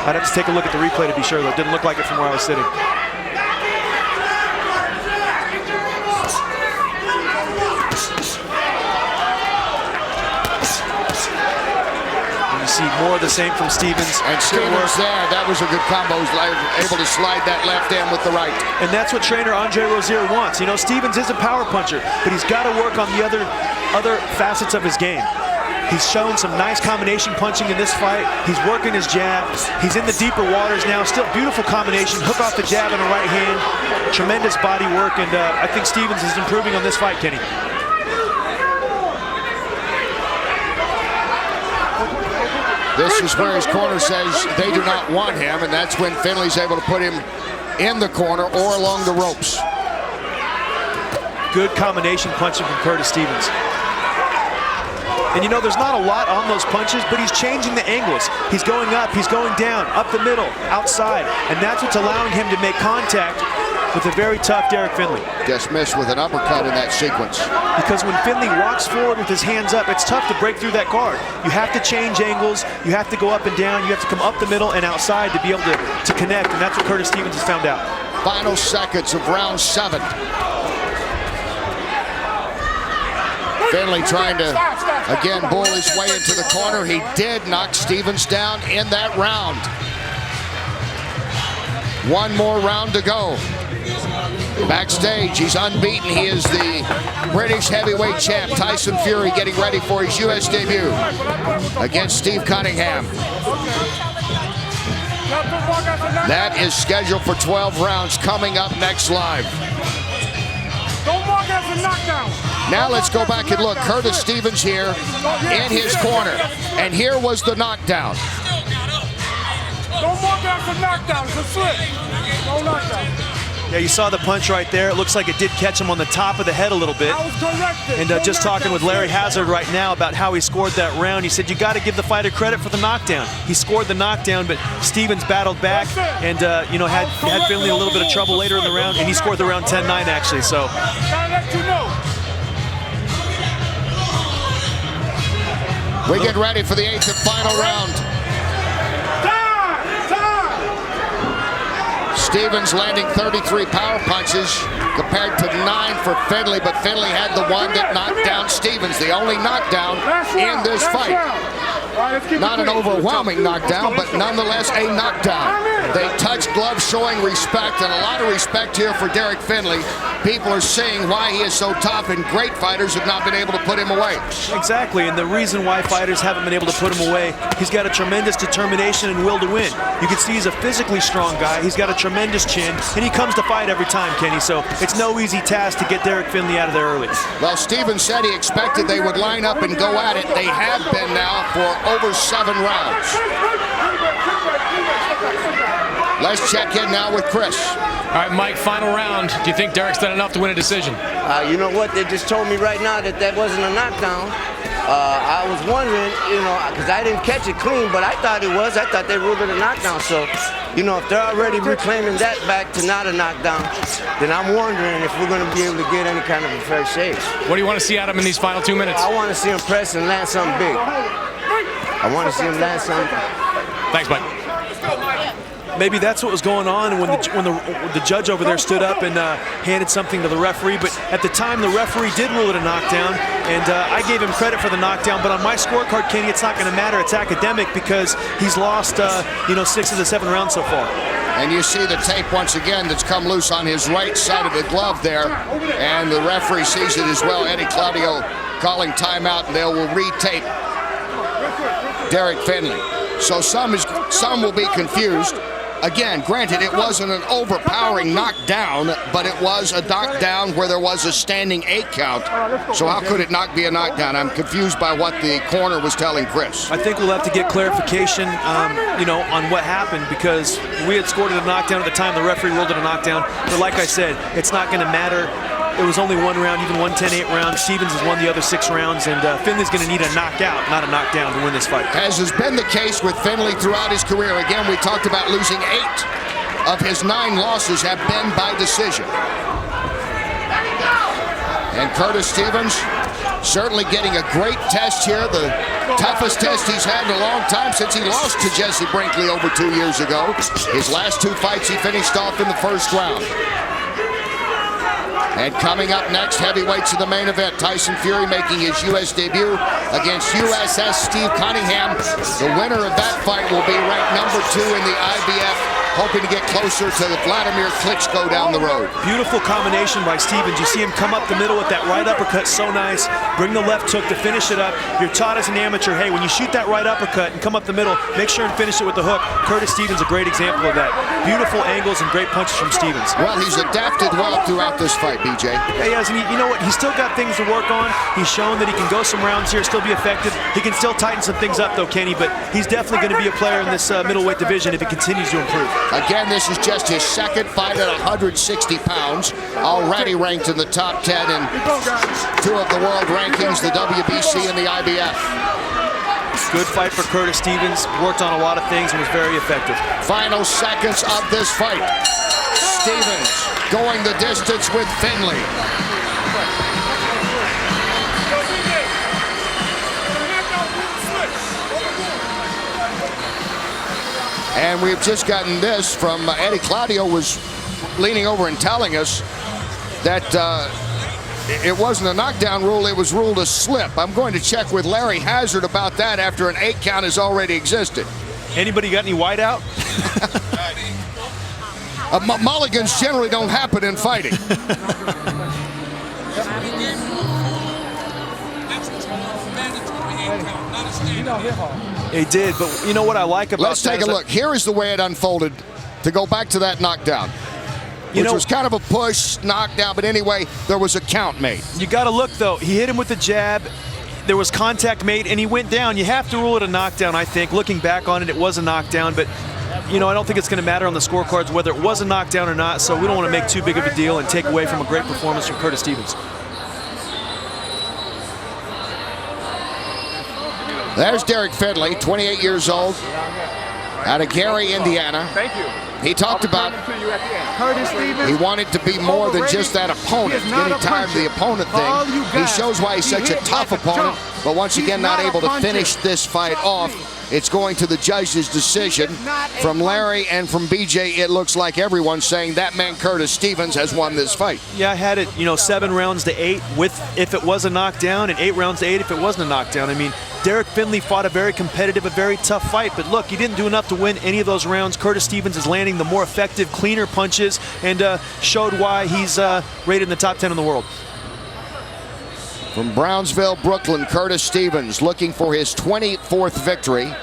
I'd have to take a look at the replay to be sure, though. It didn't look like it from where I was sitting. See more of the same from Stevens. And Stevens there, that was a good combo. He was able to slide that left hand with the right. And that's what trainer Andre Rozier wants. You know, Stevens is a power puncher, but he's got to work on the other facets of his game. He's shown some nice combination punching in this fight. He's working his jab. He's in the deeper waters now. Still beautiful combination. Hook off the jab and a right hand. Tremendous body work, and I think Stevens is improving on this fight, Kenny. This is where his corner says they do not want him, and that's when Finley's able to put him in the corner or along the ropes. Good combination punching from Curtis Stevens. And you know, there's not a lot on those punches, but he's changing the angles. He's going up, he's going down, up the middle, outside, and that's what's allowing him to make contact with a very tough Derek Finley. Just missed with an uppercut in that sequence. Because when Finley walks forward with his hands up, it's tough to break through that guard. You have to change angles, you have to go up and down, you have to come up the middle and outside to be able to connect, and that's what Curtis Stevens has found out. Final seconds of round 7. Finley trying to, again, bull his way into the corner. He did knock Stevens down in that round. One more round to go. Backstage, he's unbeaten. He is the British heavyweight champ, Tayson Fьюри, getting ready for his U.S. debut against Steve Kanningem. That is scheduled for 12 rounds coming up next live. Now let's go back and look. Curtis Stevens here in his corner. And here was the knockdown. Don't walk out for knockdown. It's a slip. No knockdown. Yeah, you saw the punch right there. It looks like it did catch him on the top of the head a little bit. And just talking with Larry Hazard right now about how he scored that round, he said you got to give the fighter credit for the knockdown. He scored the knockdown, but Stevens battled back and you know, had Finley a little bit of trouble later in the round, and he scored the round 10-9 actually. So. We get ready for the 8th and final round. Stevens landing 33 power punches compared to 9 for Finley, but Finley had the one that knocked down Stevens, the only knockdown in this fight. Not an overwhelming knockdown, but nonetheless a knockdown. They touched gloves showing respect, and a lot of respect here for Derek Finley. People are seeing why he is so tough, and great fighters have not been able to put him away. Exactly, and the reason why fighters haven't been able to put him away, he's got a tremendous determination and will to win. You can see he's a physically strong guy, he's got a tremendous chin, and he comes to fight every time, Kenny, so it's no easy task to get Derek Finley out of there early. Well, Stevens said he expected they would line up and go at it. They have been now for over 7 rounds. Let's check in now with Chris. All right, Mike, final round. Do you think Derek's done enough to win a decision? You know what? They just told me right now that that wasn't a knockdown. I was wondering, you know, because I didn't catch it clean, but I thought it was. I thought they ruled it a knockdown. So, you know, if they're already reclaiming that back to not a knockdown, then I'm wondering if we're going to be able to get any kind of a fair shake. What do you want to see out of him in these final 2 minutes? I want to see him press and land something big. I want to see him land something. Thanks, Mike. Maybe that's what was going on when the judge over there stood up and handed something to the referee. But at the time, the referee did rule it a knockdown, and I gave him credit for the knockdown. But on my scorecard, Kenny, it's not going to matter. It's academic because he's lost, you know, 6 of the 7 rounds so far. And you see the tape once again that's come loose on his right side of the glove there, and the referee sees it as well. Eddie Claudio calling timeout, and they will retape Derek Finley. So some will be confused. Again, granted, it wasn't an overpowering knockdown, but it was a knockdown where there was a standing 8 count. So how could it not be a knockdown? I'm confused by what the corner was telling Chris. I think we'll have to get clarification, you know, on what happened, because we had scored it a knockdown at the time. The referee ruled it a knockdown. But like I said, it's not going to matter. It was only 1 round, even 1 10-8 round. Stevens has won the other 6 rounds, and Finley's going to need a knockout, not a knockdown, to win this fight. As has been the case with Finley throughout his career. Again, we talked about losing 8 of his 9 losses have been by decision. And Curtis Stevens certainly getting a great test here, the toughest test he's had in a long time since he lost to Jesse Brinkley over 2 years ago. His last 2 fights he finished off in the first round. And coming up next, heavyweights in the main event. Tayson Fьюри making his U.S. debut against USS Steve Kanningem. The winner of that fight will be ranked number 2 in the IBF, hoping to get closer to the Vladimir Klitschko down the road. Beautiful combination by Stevens. You see him come up the middle with that right uppercut, so nice. Bring the left hook to finish it up. You're taught as an amateur, hey, when you shoot that right uppercut and come up the middle, make sure and finish it with the hook. Curtis Stevens, a great example of that. Beautiful angles and great punches from Stevens. Well, he's adapted well throughout this fight, BJ. Yeah, he has, and you know what? He's still got things to work on. He's shown that he can go some rounds here, still be effective. He can still tighten some things up, though, Kenny, but he's definitely going to be a player in this middleweight division if he continues to improve. Again, this is just his 2nd fight at 160 pounds, already ranked in the top 10 in 2 of the world rankings, the WBC and the IBF. Good fight for Curtis Stevens, worked on a lot of things and was very effective. Final seconds of this fight. Stevens going the distance with Finley. And we've just gotten this from Eddie Claudio was leaning over and telling us that it wasn't a knockdown rule, it was ruled a slip. I'm going to check with Larry Hazard about that after an 8 count has already existed. Anybody got any white out? Mulligans generally don't happen in fighting. He did, but you know what I like about Let's take a look. Here is the way it unfolded to go back to that knockdown. Which was kind of a push, knockdown, but anyway, there was a count made. You got to look, though. He hit him with the jab. There was contact made, and he went down. You have to rule it a knockdown, I think. Looking back on it, it was a knockdown, but you know, I don't think it's going to matter on the scorecards whether it was a knockdown or not, so we don't want to make too big of a deal and take away from a great performance from Curtis Stevens. There's Derek Findlay, 28 years old, out of Gary, Indiana. Thank you. He talked about he wanted to be more than just that opponent. Getting tired of the opponent thing. He shows why he's such a tough opponent, but once again not able to finish this fight off. It's going to the judge's decision. From Larry and from BJ, it looks like everyone's saying that man Curtis Stevens has won this fight. Yeah, I had it, 7 rounds to 8 if it was a knockdown, and 8 rounds to 8 if it wasn't a knockdown. I mean, Derek Findlay fought a very competitive, a very tough fight, but look, he didn't do enough to win any of those rounds. Curtis Stevens is landing the more effective, cleaner punches, and showed why he's rated in the top 10 in the world. From Brownsville, Brooklyn, Curtis Stevens looking for his 24th victory.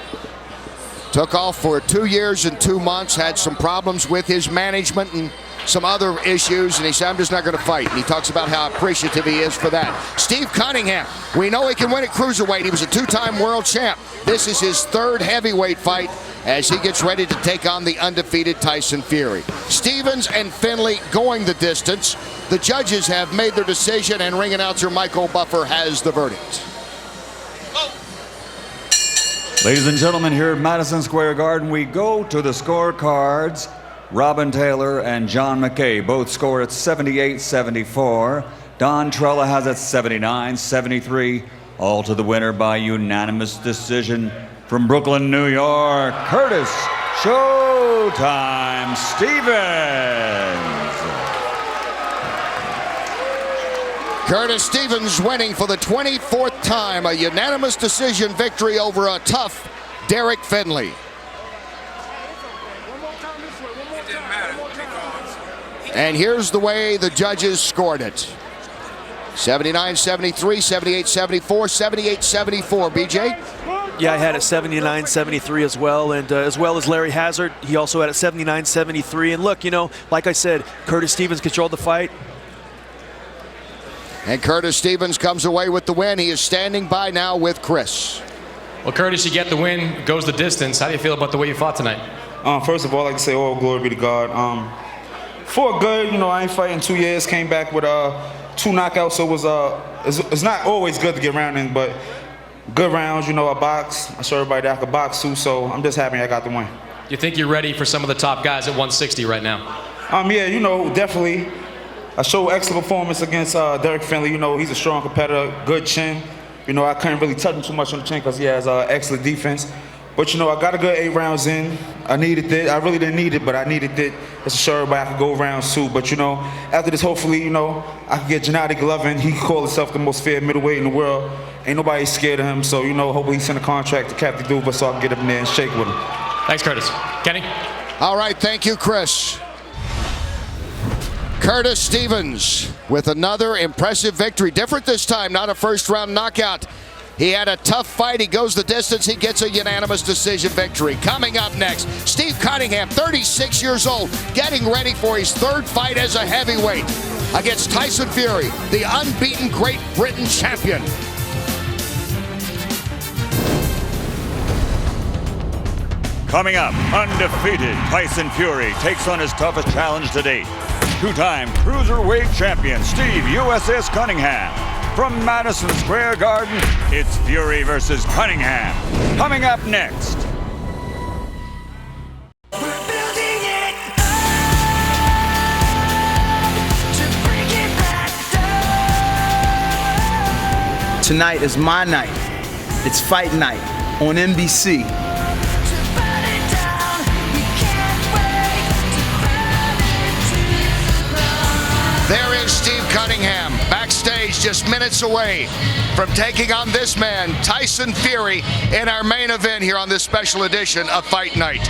Took off for 2 years and 2 months, had some problems with his management and some other issues, and he said, I'm just not going to fight. And he talks about how appreciative he is for that. Steve Kanningem, we know he can win at cruiserweight. He was a 2-time world champ. This is his 3rd heavyweight fight as he gets ready to take on the undefeated Taison Fьюri. Stevens and Findlay going the distance. The judges have made their decision, and ring announcer Michael Buffer has the verdict. Ladies and gentlemen, here at Madison Square Garden, we go to the scorecards. Robin Taylor and John McKay both score at 78-74. Don Trella has it 79-73. All to the winner by unanimous decision from Brooklyn, New York, Curtis Showtime Stevens. Curtis Stevens winning for the 24th time, a unanimous decision victory over a tough Derek Findlay. And here's the way the judges scored it. 79-73, 78-74, 78-74. BJ? Yeah, I had it 79-73 as well, and as well as Larry Hazard, he also had it 79-73. And look, like I said, Curtis Stevens controlled the fight. And Curtis Stevens comes away with the win. He is standing by now with Chris. Well, Curtis, you get the win, goes the distance. How do you feel about the way you fought tonight? First of all, I'd like to say all glory be to God. For good, I ain't fighting 2 years. Came back with 2 knockouts, so it's not always good to get round in, but good rounds. I box. I show everybody that I can box too, so I'm just happy I got the win. You think you're ready for some of the top guys at 160 right now? Yeah, definitely. I showed excellent performance against Derek Findlay. He's a strong competitor, good chin. I couldn't really touch him too much on the chin because he has excellent defense. But, I got a good 8 rounds in. I needed it. I really didn't need it, but I needed it. Just to show everybody I could go rounds too. But, after this, hopefully, I can get Gennady Golovin. He can call himself the most fair middleweight in the world. Ain't nobody scared of him. So, hopefully he send a contract to Captain Duva so I can get up in there and shake with him. Thanks, Curtis. Kenny? All right, thank you, Chris. Curtis Stevens with another impressive victory. Different this time, not a first-round knockout. He had a tough fight. He goes the distance. He gets a unanimous decision victory. Coming up next, Steve Kanningem, 36 years old, getting ready for his 3rd fight as a heavyweight against Taison Fьюri, the unbeaten Great Britain champion. Coming up, undefeated Taison Fьюri takes on his toughest challenge to date. 2-time cruiserweight champion Steve USS Kanningham. From Madison Square Garden, it's Fьюri versus Kanningham. Coming up next. Tonight is my night. It's fight night on NBC. There is Steve Kanningem backstage just minutes away from taking on this man, Taison Fьюri, in our main event here on this special edition of Fight Night.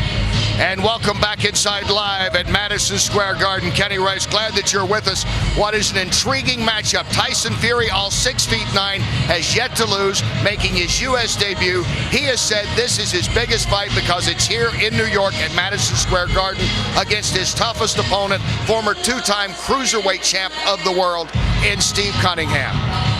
And welcome back inside live at Madison Square Garden. Kenny Rice, glad that you're with us. What is an intriguing matchup. Tyson Fьюри, all 6'9", has yet to lose, making his U.S. debut. He has said this is his biggest fight because it's here in New York at Madison Square Garden against his toughest opponent, former two-time cruiserweight champ of the world in Steve Canningem.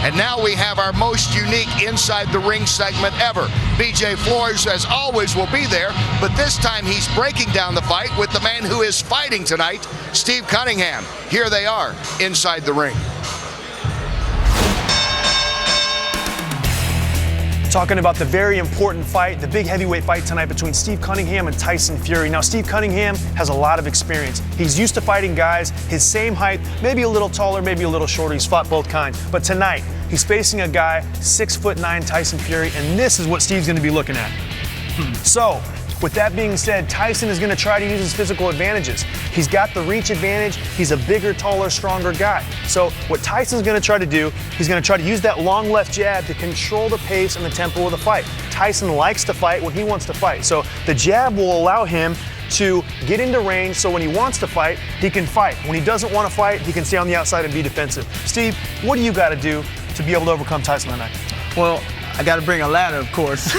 And now we have our most unique inside the ring segment ever. BJ Flores, as always, will be there, but this time he's breaking down the fight with the man who is fighting tonight, Steve Canningem. Here they are inside the ring. Talking about the very important fight, the big heavyweight fight tonight between Steve Canningem and Tyson Fьюri. Now, Steve Canningem has a lot of experience. He's used to fighting guys his same height, maybe a little taller, maybe a little shorter. He's fought both kinds. But tonight, he's facing a guy, 6'9" Tyson Fьюri, and this is what Steve's going to be looking at. So, with that being said, Tyson is going to try to use his physical advantages. He's got the reach advantage. He's a bigger, taller, stronger guy. So what Tyson's going to try to do, he's going to try to use that long left jab to control the pace and the tempo of the fight. Tyson likes to fight when he wants to fight. So the jab will allow him to get into range so when he wants to fight, he can fight. When he doesn't want to fight, he can stay on the outside and be defensive. Steve, what do you got to do to be able to overcome Tyson tonight? Well, I got to bring a ladder, of course.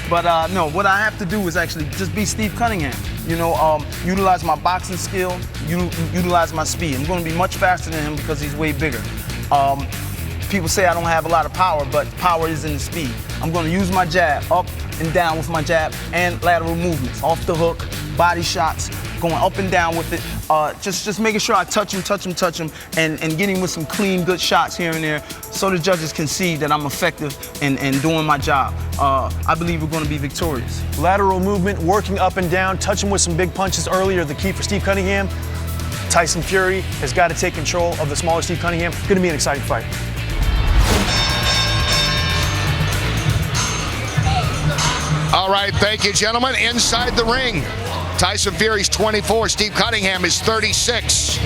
But no, what I have to do is actually just be Steve Canningem. You know, utilize my boxing skill, utilize my speed. I'm going to be much faster than him because he's way bigger. People say I don't have a lot of power, but power is in the speed. I'm going to use my jab, up and down with my jab, and lateral movements, off the hook, body shots, going up and down with it. Just making sure I touch him, and getting with some clean, good shots here and there so the judges can see that I'm effective in doing my job. I believe we're going to be victorious. Lateral movement, working up and down, touching with some big punches earlier, the key for Steve Canningem. Tyson Fьюri has got to take control of the smaller Steve Canningem. Going to be an exciting fight. All right, thank you, gentlemen. Inside the ring, Tyson Fьюri's 24, Steve Canningem is 36.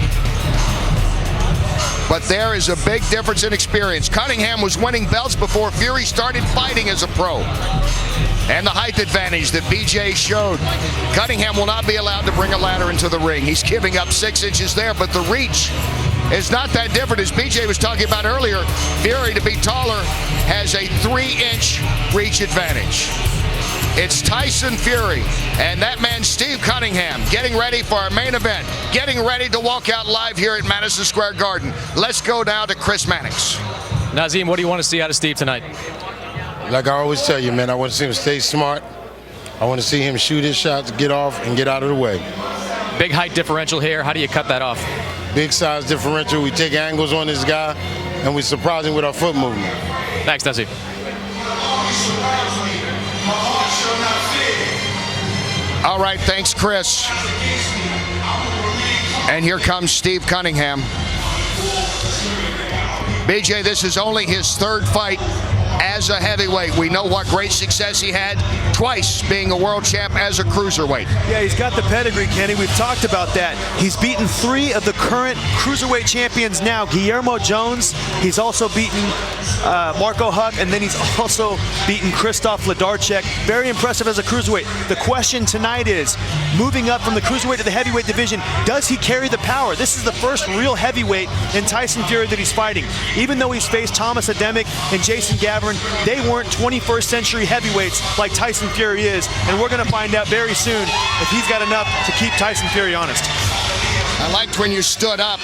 But there is a big difference in experience. Canningem was winning belts before Fьюri started fighting as a pro. And the height advantage that BJ showed. Canningem will not be allowed to bring a ladder into the ring. He's giving up 6 inches there, but the reach is not that different. As BJ was talking about earlier, Fьюri, to be taller, has a 3-inch reach advantage. It's Tyson Fьюri and that man Steve Canningem getting ready for our main event, getting ready to walk out live here at Madison Square Garden. Let's go now to Chris Mannix. Nazim, what do you want to see out of Steve tonight? Like I always tell you, man, I want to see him stay smart. I want to see him shoot his shots, get off, and get out of the way. Big height differential here. How do you cut that off? Big size differential. We take angles on this guy, and we surprise him with our foot movement. Thanks, Nazim. All right, thanks, Chris. And here comes Steve Canningem. BJ, this is only his 3rd fight as a heavyweight. We know what great success he had, twice being a world champ as a cruiserweight. Yeah, he's got the pedigree, Kenny. We've talked about that. He's beaten 3 of the current cruiserweight champions now. Guillermo Jones, he's also beaten Marco Huck, and then he's also beaten Krzysztof Wlodarczyk. Very impressive as a cruiserweight. The question tonight is, moving up from the cruiserweight to the heavyweight division, does he carry the power? This is the first real heavyweight in Tyson Fьюri that he's fighting. Even though he's faced Thomas Ademic and Jason Gavin, they weren't 21st century heavyweights like Tyson Fьюri is, and we're going to find out very soon if he's got enough to keep Tyson Fьюri honest. I liked when you stood up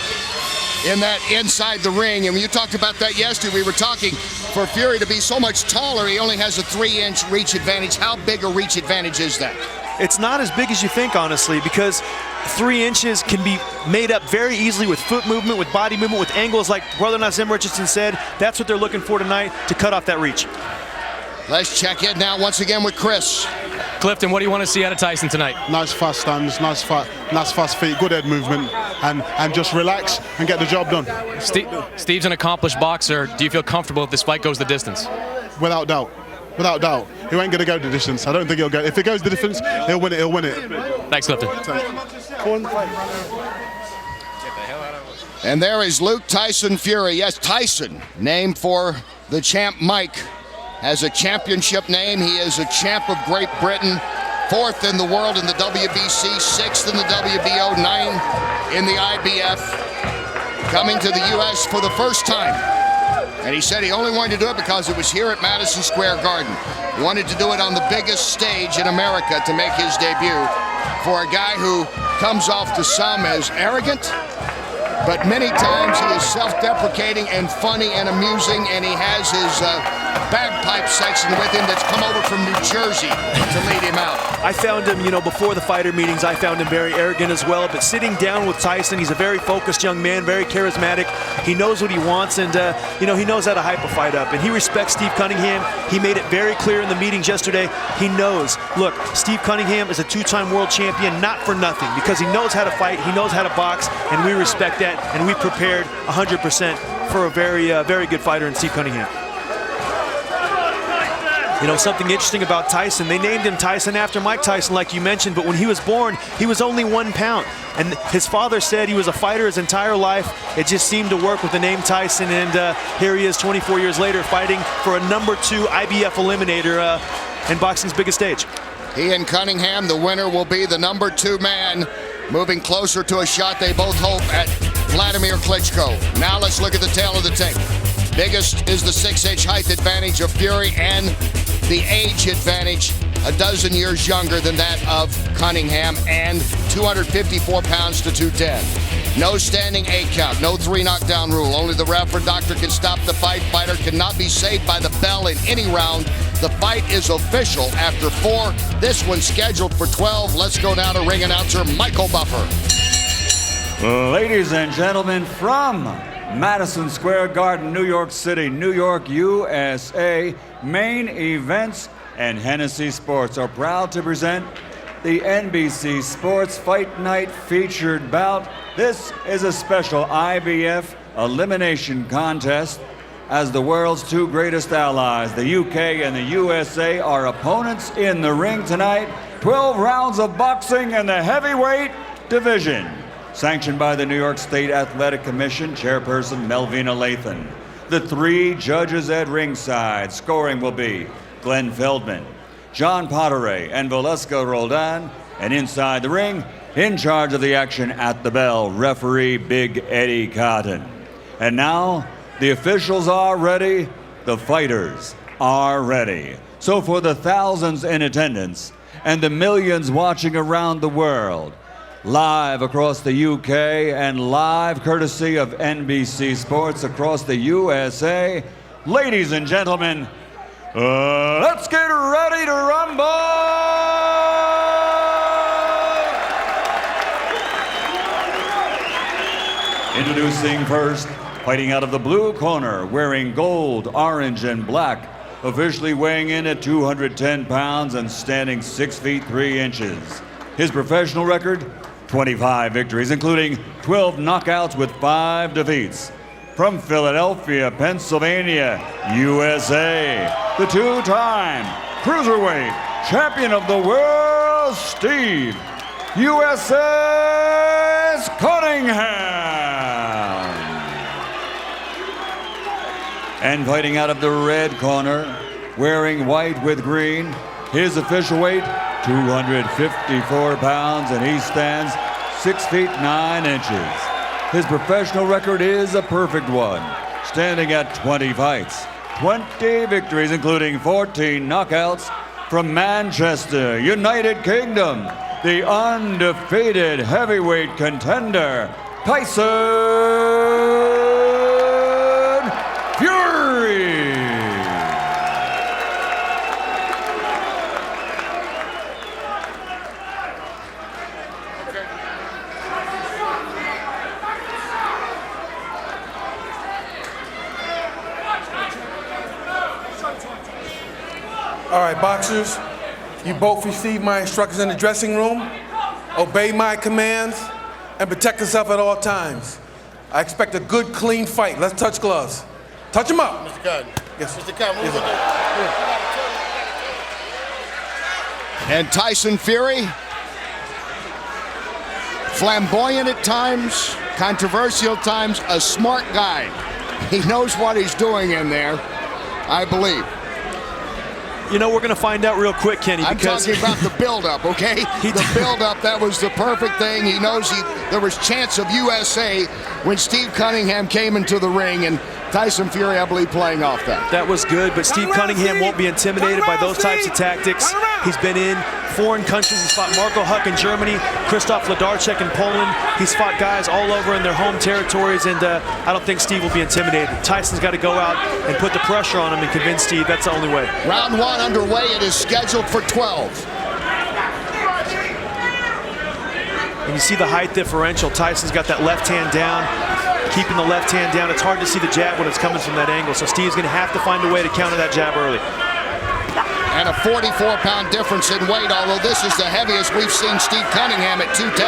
in that inside the ring, and when you talked about that yesterday, we were talking for Fьюri to be so much taller, he only has a 3-inch reach advantage. How big a reach advantage is that? It's not as big as you think, honestly, because 3 inches can be made up very easily with foot movement, with body movement, with angles like Brother Nazim Richardson said. That's what they're looking for tonight to cut off that reach. Let's check in now once again with Chris. Clifton, what do you want to see out of Tyson tonight? Nice fast stands, nice fast feet, good head movement, and just relax and get the job done. Steve's an accomplished boxer. Do you feel comfortable if this fight goes the distance? Without doubt. Without doubt. He ain't going to go the distance. I don't think he'll go. If it goes the distance, he'll win it. He'll win it. Thanks, Clifton. And there is Luke Tyson Fьюri. Yes, Tyson, named for the champ Mike. Has a championship name. He is a champ of Great Britain, 4th in the world in the WBC, 6th in the WBO, 9 in the IBF, coming to the U.S. for the first time. And he said he only wanted to do it because it was here at Madison Square Garden. He wanted to do it on the biggest stage in America to make his debut for a guy who comes off to some as arrogant, but many times he is self-deprecating and funny and amusing, and he has his bagpipe section with him that's come over from New Jersey to lead him out. I found him, before the fighter meetings, I found him very arrogant as well, but sitting down with Tyson, he's a very focused young man, very charismatic. He knows what he wants, and, he knows how to hype a fight up, and he respects Steve Canningem. He made it very clear in the meetings yesterday. He knows, look, Steve Canningem is a 2-time world champion, not for nothing, because he knows how to fight, he knows how to box, and we respect that. And we prepared 100% for a very good fighter in Steve Canningem. Something interesting about Tyson, they named him Tyson after Mike Tyson, like you mentioned, but when he was born, he was only 1 pound. And his father said he was a fighter his entire life. It just seemed to work with the name Tyson, and here he is 24 years later fighting for a #2 IBF eliminator in boxing's biggest stage. He and Cunningham, the winner, will be the #2 man, moving closer to a shot they both hope at Vladimir Klitschko. Now let's look at the tail of the tape. Biggest is the 6-inch height advantage of Fьюри and the age advantage, a dozen years younger than that of Cunningham, and 254 pounds to 210. No standing 8 count, no 3 knockdown rule. Only the ref or doctor can stop the fight. Fighter cannot be saved by the bell in any round. The fight is official after 4. This one's scheduled for 12. Let's go now to ring announcer Michael Buffer. Ladies and gentlemen, from Madison Square Garden, New York City, New York, USA, Main Events and Hennessy Sports are proud to present the NBC Sports Fight Night featured bout. This is a special IBF elimination contest, as the world's 2 greatest allies, the UK and the USA, are opponents in the ring tonight. 12 rounds of boxing in the heavyweight division. Sanctioned by the New York State Athletic Commission, Chairperson Melvina Lathan. The 3 judges at ringside. Scoring will be Glenn Feldman, John Potteray, and Velasco Roldan. And inside the ring, in charge of the action at the bell, referee Big Eddie Cotton. And now, the officials are ready, the fighters are ready. So for the thousands in attendance and the millions watching around the world, live across the UK and live courtesy of NBC Sports across the USA, ladies and gentlemen, let's get ready to rumble! Introducing first, fighting out of the blue corner, wearing gold, orange, and black, officially weighing in at 210 pounds and standing 6 feet 3 inches. His professional record, 25 victories, including 12 knockouts with 5 defeats. From Philadelphia, Pennsylvania, USA, the 2-time cruiserweight champion of the world, Steve USS Canningham. And fighting out of the red corner, wearing white with green, his official weight, 254 pounds, and he stands 6 feet 9 inches. His professional record is a perfect one, standing at 20 fights, 20 victories, including 14 knockouts. From Manchester, United Kingdom, the undefeated heavyweight contender, Taison Fьюри. All right, boxers, you both received my instructions in the dressing room. Obey my commands and protect yourself at all times. I expect a good, clean fight. Let's touch gloves. Touch them up. Mr. Cotton. Yes. Mr. Cotton, Yes, And Taison Fьюri, flamboyant at times, controversial at times, a smart guy. He knows what he's doing in there, I believe. You know, we're going to find out real quick, Kenny, because I'm talking about the build-up, okay? The build-up, that was the perfect thing. He knows there was chance of USA when Steve Canningham came into the ring, and Taison Fьюри, I believe, playing off that. That was good, but Steve Canningham won't be intimidated by those types of tactics. He's been in foreign countries. He's fought Marco Huck in Germany, Krzysztof Wlodarczyk in Poland. He's fought guys all over in their home territories, and I don't think Steve will be intimidated. Tyson's got to go out and put the pressure on him and convince Steve that's the only way. Round 1 underway. It is scheduled for 12. And you see the height differential. Tyson's got that left hand down, keeping the left hand down. It's hard to see the jab when it's coming from that angle, so Steve's going to have to find a way to counter that jab early. And a 44-pound difference in weight, although this is the heaviest we've seen Steve Canningham at 210.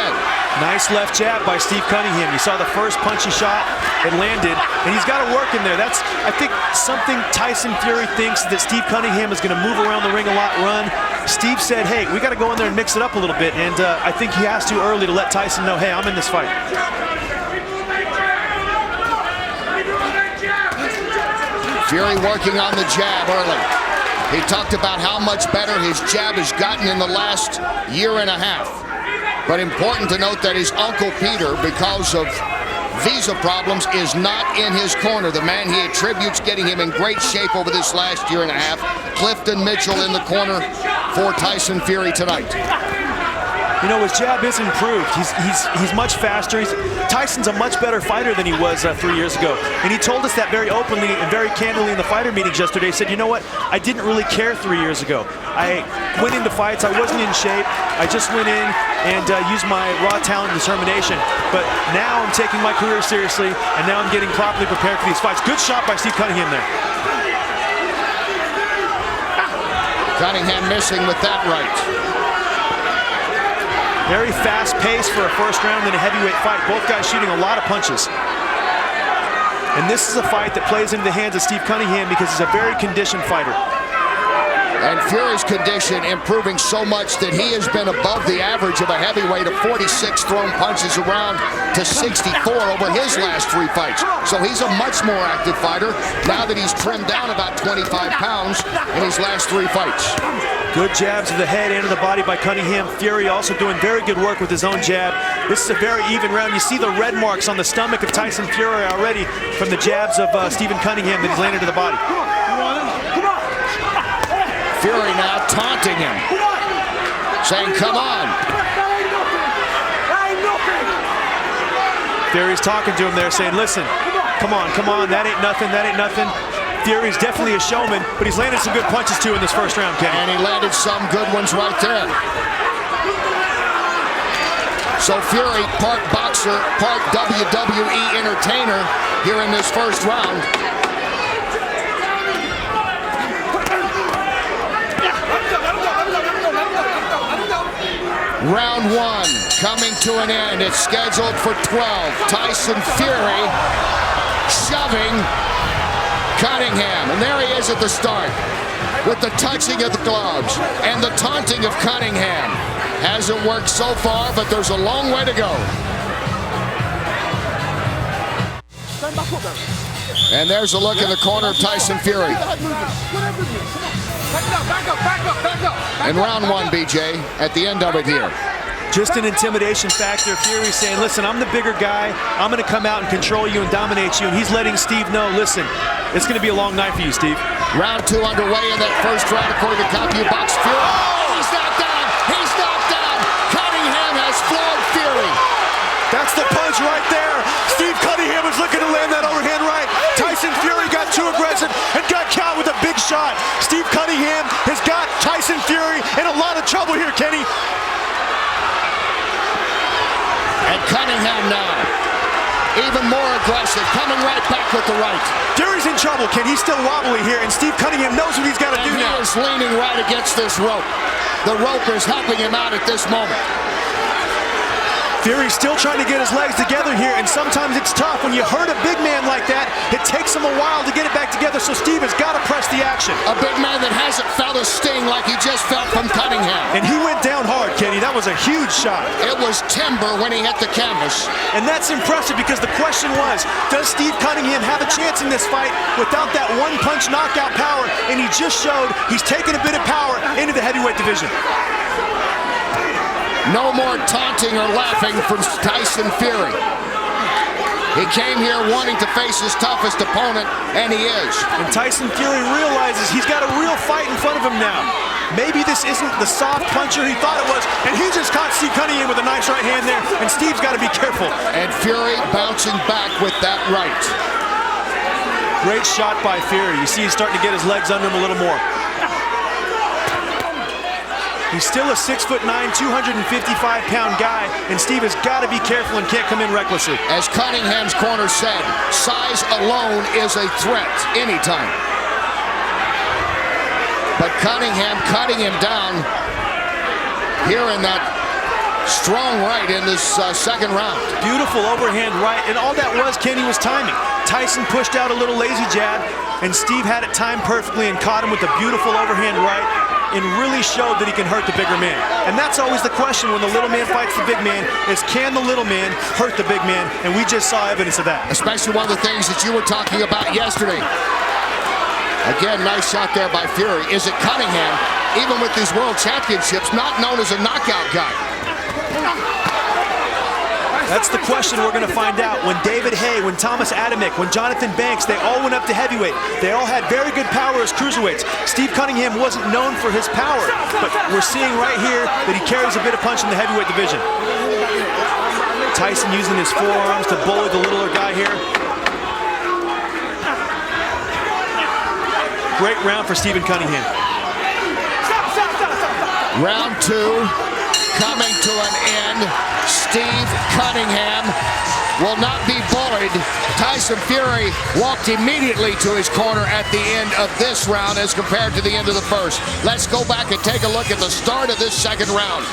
Nice left jab by Steve Canningham. You saw the first punch he shot, it landed, and he's got to work in there. That's, I think, something Taison Fьюri thinks, that Steve Canningham is going to move around the ring a lot, run. Steve said, hey, we got to go in there and mix it up a little bit, and I think he has to early to let Tyson know, hey, I'm in this fight. Fьюri working on the jab early. He talked about how much better his jab has gotten in the last year and a half. But important to note that his uncle Peter, because of visa problems, is not in his corner. The man he attributes getting him in great shape over this last year and a half, Clifton Mitchell, in the corner for Taison Fьюri tonight. You know, his jab is improved. He's much faster. Tyson's a much better fighter than he was 3 years ago. And he told us that very openly and very candidly in the fighter meetings yesterday. He said, you know what, I didn't really care 3 years ago. I went into fights, I wasn't in shape. I just went in and used my raw talent and determination. But now I'm taking my career seriously, and now I'm getting properly prepared for these fights. Good shot by Steve Canningham there. Canningham missing with that right. Very fast pace for a first round in a heavyweight fight. Both guys shooting a lot of punches. And this is a fight that plays into the hands of Steve Canningham because he's a very conditioned fighter. And Fьюri's condition improving so much that he has been above the average of a heavyweight of 46 thrown punches around to 64 over his last 3 fights. So he's a much more active fighter now that he's trimmed down about 25 pounds in his last 3 fights. Good jabs to the head and to the body by Canningham. Fьюri also doing very good work with his own jab. This is a very even round. You see the red marks on the stomach of Taison Fьюri already from the jabs of Stephen Canningham that he's landed to the body. Fьюri now taunting him, saying, come on. Fьюri's talking to him there, saying, listen, come on, that ain't nothing, that ain't nothing. Fьюri's definitely a showman, but he's landed some good punches too in this first round, Kenny. And he landed some good ones right there. So Fьюri, part boxer, part WWE entertainer here in this first round. Round 1 coming to an end. It's scheduled for 12. Taison Fьюri shoving Canningham. And there he is at the start with the touching of the gloves and the taunting of Canningham. Hasn't worked so far, but there's a long way to go. And there's a look in the corner of Taison Fьюri. In round 1, BJ, at the end of it here. Just an intimidation factor. Fьюri saying, listen, I'm the bigger guy. I'm going to come out and control you and dominate you. And he's letting Steve know, listen, it's going to be a long night for you, Steve. Round 2 underway in that first round according to CompuBox. Fьюri. Oh, he's knocked down. He's knocked down. Canningham has floored Fьюri. That's the punch right there. Steve Canningham was looking to land that overhand right. Taison Fьюri got too aggressive and got caught with a big shot. Steve Canningham has got Taison Fьюri in a lot of trouble here, Kenny. And Canningham now, even more aggressive, coming right back with the right. Fьюri's in trouble, Ken. He's still wobbly here, and Steve Canningham knows what he's got to do now. He is leaning right against this rope. The rope is helping him out at this moment. Fury's still trying to get his legs together here, and sometimes it's tough. When you hurt a big man like that, it takes him a while to get it back together, so Steve has got to press the action. A big man that hasn't felt a sting like he just felt from Cunningham. And he went down hard, Kenny. That was a huge shot. It was timber when he hit the canvas. And that's impressive because the question was, does Steve Canningham have a chance in this fight without that one-punch knockout power? And he just showed he's taken a bit of power into the heavyweight division. No more taunting or laughing from Taison Fьюри. He came here wanting to face his toughest opponent, and he is. And Taison Fьюri realizes he's got a real fight in front of him now. Maybe this isn't the soft puncher he thought it was, and he just caught Steve Canningham with a nice right hand there, and Steve's got to be careful. And Fьюri bouncing back with that right. Great shot by Fьюri. You see he's starting to get his legs under him a little more. He's still a 6'9", 255-pound guy, and Steve has got to be careful and can't come in recklessly. As Cunningham's corner said, size alone is a threat anytime. But Cunningham cutting him down here in that strong right in this second round. Beautiful overhand right, and all that was, Kenny, was timing. Tyson pushed out a little lazy jab, and Steve had it timed perfectly and caught him with a beautiful overhand right, and really showed that he can hurt the bigger man. And that's always the question when the little man fights the big man, is can the little man hurt the big man? And we just saw evidence of that. Especially one of the things that you were talking about yesterday. Again, nice shot there by Fьюri. Is it Cunningham, even with these world championships, not known as a knockout guy? That's the question we're going to find out. When David Haye, when Thomas Adamek, when Jonathan Banks, they all went up to heavyweight. They all had very good power as cruiserweights. Steve Canningham wasn't known for his power, but we're seeing right here that he carries a bit of punch in the heavyweight division. Tyson using his forearms to bully the littler guy here. Great round for Stephen Cunningham. Round two coming to an end. Steve Cunningham will not be bullied. Taison Fьюri walked immediately to his corner at the end of this round as compared to the end of the first. Let's go back and take a look at the start of this second round.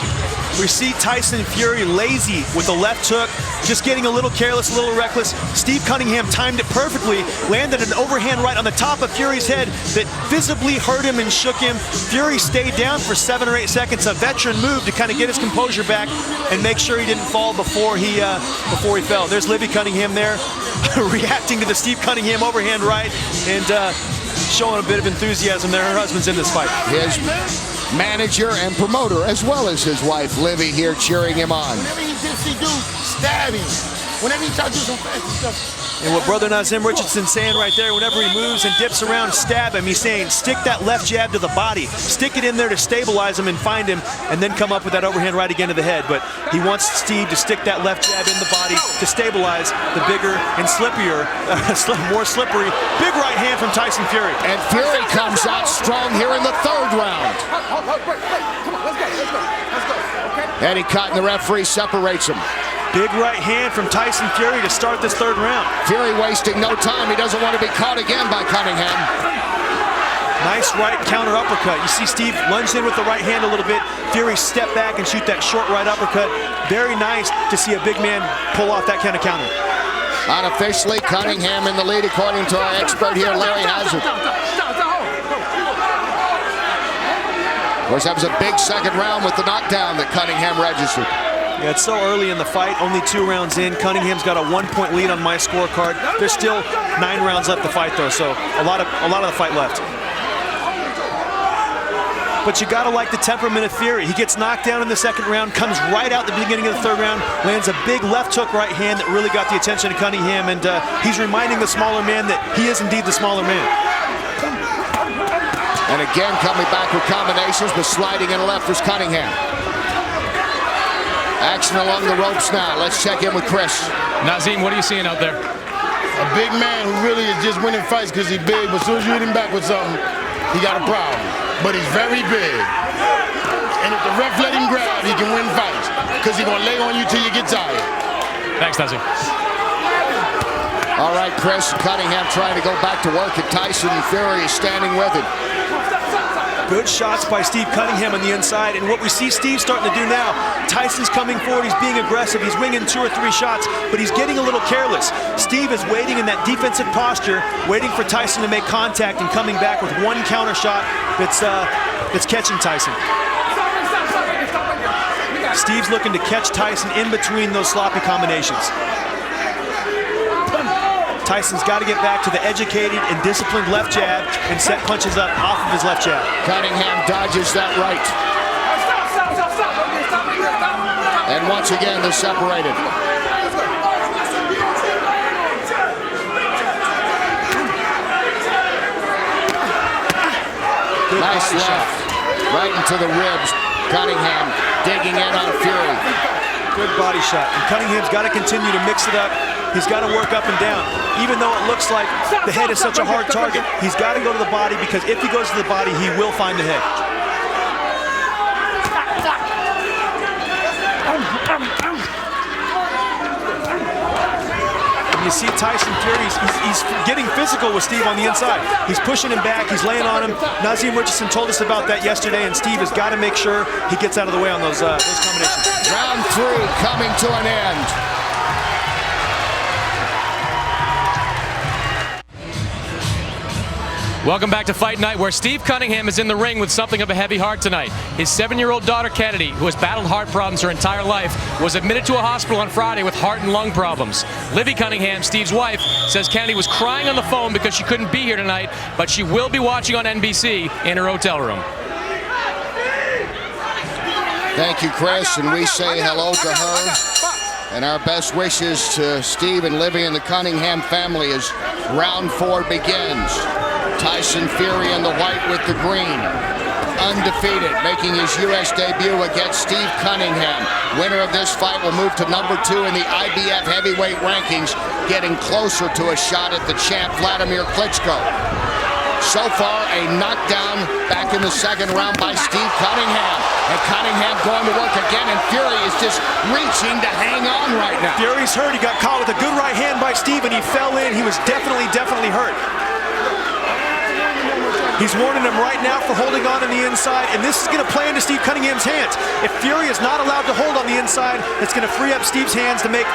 We see Taison Fьюri lazy with the left hook, just getting a little careless, a little reckless. Steve Canningham timed it perfectly, landed an overhand right on the top of Fьюri's head that visibly hurt him and shook him. Fьюri stayed down for 7 or 8 seconds, a veteran move to kind of get his composure back and make sure he didn't fall before he fell. There's Libby Cunningham there, reacting to the Steve Cunningham overhand right and showing a bit of enthusiasm there. Her husband's in this fight. His manager and promoter, as well as his wife, Livy, here cheering him on. Whenever he do, stab him. Whenever he tries to do some fancy stuff. And what Brother Nazim Richardson's saying right there, whenever he moves and dips around, stab him. He's saying, stick that left jab to the body. Stick it in there to stabilize him and find him, and then come up with that overhand right again to the head. But he wants Steve to stick that left jab in the body to stabilize the bigger and slippier, more slippery, big right hand from Taison Fьюri. And Fьюri comes out strong here in the third round. Come on, let's go. Okay? Eddie Cotton, the referee, separates him. Big right hand from Taison Fьюri to start this third round. Fьюri wasting no time. He doesn't want to be caught again by Cunningham. Nice right counter uppercut. You see Steve lunged in with the right hand a little bit. Fьюri step back and shoot that short right uppercut. Very nice to see a big man pull off that kind of counter. Unofficially, Cunningham in the lead according to our expert here, Larry Hazard. Of course, that was a big second round with the knockdown that Cunningham registered. Yeah, it's so early in the fight, only 2 rounds in. Cunningham's got a 1-point lead on my scorecard. There's still 9 rounds left to fight, though, so a lot of the fight left. But you gotta like the temperament of Fьюri. He gets knocked down in the second round, comes right out the beginning of the third round, lands a big left hook right hand that really got the attention of Cunningham, and he's reminding the smaller man that he is indeed the smaller man. And again, coming back with combinations, but sliding in left was Cunningham. Action along the ropes now. Let's check in with Chris. Nazim, what are you seeing out there? A big man who really is just winning fights because he's big, but as soon as you hit him back with something, he got a problem. But he's very big. And if the ref let him grab, he can win fights because he's going to lay on you till you get tired. Thanks, Nazim. All right, Chris. Cunningham trying to go back to work, and Taison Fьюri is standing with him. Good shots by Steve Canniнгем on the inside, and what we see Steve starting to do now, Tyson's coming forward, he's being aggressive, he's winging 2 or 3 shots, but he's getting a little careless. Steve is waiting in that defensive posture, waiting for Tyson to make contact and coming back with one counter shot that's catching Tyson. Steve's looking to catch Tyson in between those sloppy combinations. Tyson's got to get back to the educated and disciplined left jab and set punches up off of his left jab. Canniнгem dodges that right. And once again, they're separated. Good nice left, shot. right into the ribs. Canniнгem digging in on Fьюри. Good body shot. And Canningham's got to continue to mix it up. He's got to work up and down. Even though it looks like the head is such a hard target, he's got to go to the body, because if he goes to the body, he will find the head. And you see Taison Fьюri, he's getting physical with Steve on the inside. He's pushing him back, he's laying on him. Nazim Richardson told us about that yesterday, and Steve has got to make sure he gets out of the way on those combinations. Round 3 coming to an end. Welcome back to Fight Night, where Steve Canniнгem is in the ring with something of a heavy heart tonight. His 7-year-old daughter, Kennedy, who has battled heart problems her entire life, was admitted to a hospital on Friday with heart and lung problems. Livy Canniнгem, Steve's wife, says Kennedy was crying on the phone because she couldn't be here tonight, but she will be watching on NBC in her hotel room. Thank you, Chris, and we say hello to her. And our best wishes to Steve and Livy and the Canniнгem family as round 4 begins. Taison Fьюри in the white with the green. Undefeated, making his U.S. debut against Steve Canniнгem. Winner of this fight will move to number 2 in the IBF heavyweight rankings, getting closer to a shot at the champ Vladimir Klitschko. So far, a knockdown back in the 2nd round by Steve Canniнгem. And Canniнгem going to work again, and Fьюri is just reaching to hang on right now. Fьюri's hurt. He got caught with a good right hand by Steve, and he fell in. He was definitely hurt. He's warning him right now for holding on the inside, and this is going to play into Steve Canningham's hands. If Fьюri is not allowed to hold on the inside, it's going to free up Steve's hands to make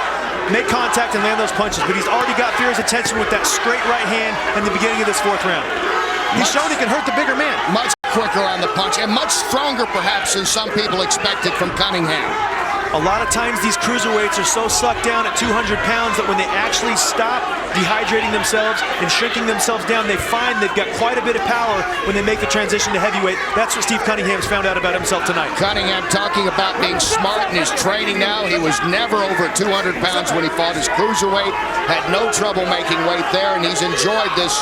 contact and land those punches. But he's already got Fьюri's attention with that straight right hand in the beginning of this 4th round. He's shown he can hurt the bigger man. Much quicker on the punch, and much stronger perhaps than some people expected from Canniнгem. A lot of times these cruiserweights are so sucked down at 200 pounds that when they actually stop dehydrating themselves and shrinking themselves down, they find they've got quite a bit of power when they make the transition to heavyweight. That's what Steve Canningham's found out about himself tonight. Canniнгem talking about being smart in his training now. He was never over 200 pounds when he fought his cruiserweight. Had no trouble making weight there, and he's enjoyed this